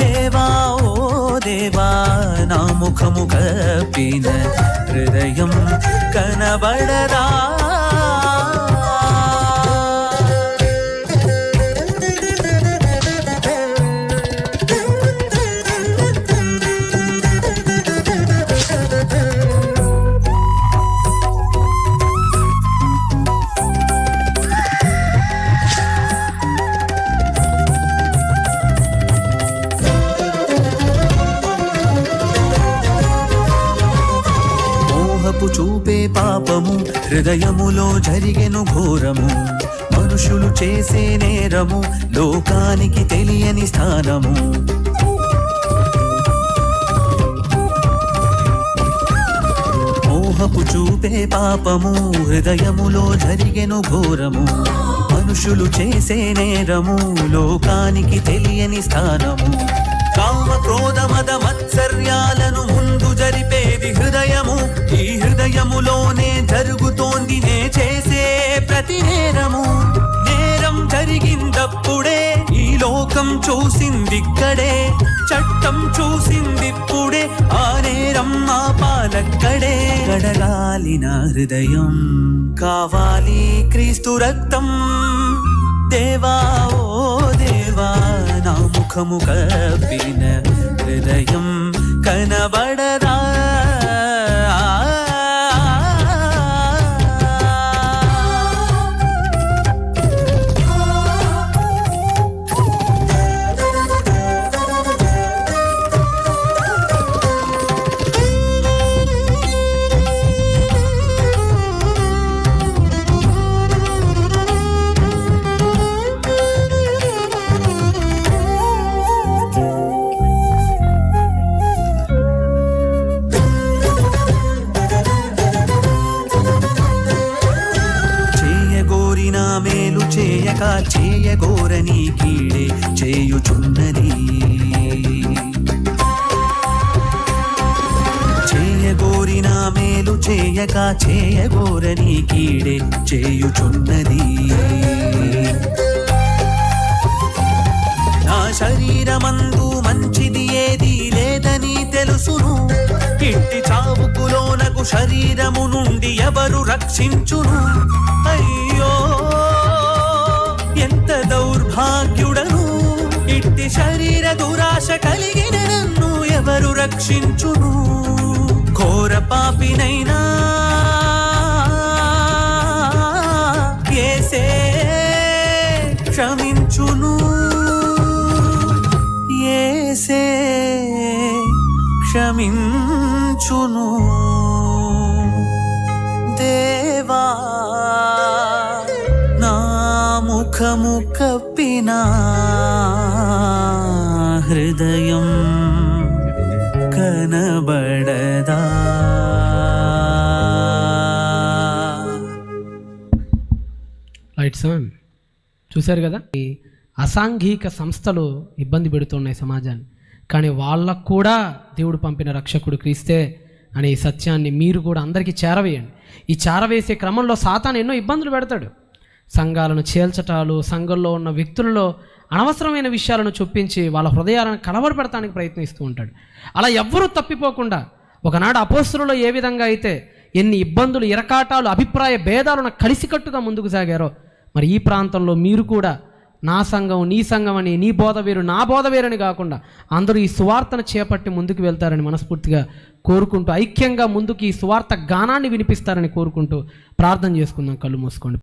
దేవా ఓ దేవా, నా ముఖము కప్పిన హృదయం కనబడదా? చూపే పాపము హృదయములో జరిగెను ఘోరము. మనుషులు చేసే నేరము లోకానికి తెలియని స్థానము. మోహపు చూపే పాపము హృదయములో జరిగెను ఘోరము. మనుషులు చేసే నేరము లోకానికి తెలియని స్థానము. కామ క్రోధ మద మత్సర్యాలను ముందు జరిపేది హృదయము. ఈ హృదయములోనే జరుగుతోంది నే చేసే ప్రతి నేరము. నేరం జరిగిందప్పుడే ఈ లోకం చూసిందిక్కడే. చట్టం చూసిందిప్పుడే ఆ నేరం మా పాలక్కడే. కడగాలి నా హృదయం, కావాలి క్రీస్తు రక్తం. దేవా ఓ దేవా, నా ముఖము కప్పిన హృదయం కనబడదా? మేలు చేయక చేయగోరని కీడే చేయుచున్నది. చేయగోరిన మేలు చేయక చేయగోరని కీడే చేయుచున్నది. నా శరీరమందు మంచిది ఏది లేదని తెలుసును. ఇట్టి చావుకులోనకు శరీరము నుండి ఎవరు రక్షించును? అయ్యో ఎంత దౌర్భాగ్యుడను! ఇట్టి శరీర దురాశ కలిగిన నన్ను ఎవరు రక్షించును? ఘోర పాపినైనా యేసే క్షమించును. యేసే క్షమించును. దేవా ముఖము కప్పిన హృదయం కనబడదా. రైట్ సార్, చూశారు కదా, ఈ అసాంఘిక సంస్థలు ఇబ్బంది పెడుతున్నాయి సమాజాన్ని, కానీ వాళ్ళకు కూడా దేవుడు పంపిన రక్షకుడు క్రీస్తే అనే ఈ సత్యాన్ని మీరు కూడా అందరికీ చేరవేయండి. ఈ చేరవేసే క్రమంలో సాతాను ఎన్నో ఇబ్బందులు పెడతాడు. సంఘాలను చేల్చటాలు, సంఘంలో ఉన్న వ్యక్తులలో అనవసరమైన విషయాలను చొప్పించి వాళ్ళ హృదయాలను కలవరపెడతానికి ప్రయత్నిస్తూ ఉంటాడు. అలా ఎవ్వరూ తప్పిపోకుండా ఒకనాడు అపోస్తలులో ఏ విధంగా అయితే ఎన్ని ఇబ్బందులు, ఇరకాటాలు, అభిప్రాయ భేదాలను కలిసికట్టుగా ముందుకు సాగారో, మరి ఈ ప్రాంతంలో మీరు కూడా నా సంఘం, నీ సంఘం అని, నీ బోధ వేరు, నా బోధ వేరని కాకుండా అందరూ ఈ సువార్తను చేపట్టి ముందుకు వెళ్తారని మనస్ఫూర్తిగా కోరుకుంటూ, ఐక్యంగా ముందుకు ఈ సువార్త గానాన్ని వినిపిస్తారని కోరుకుంటూ ప్రార్థన చేసుకుందాం. కళ్ళు మూసుకోండి.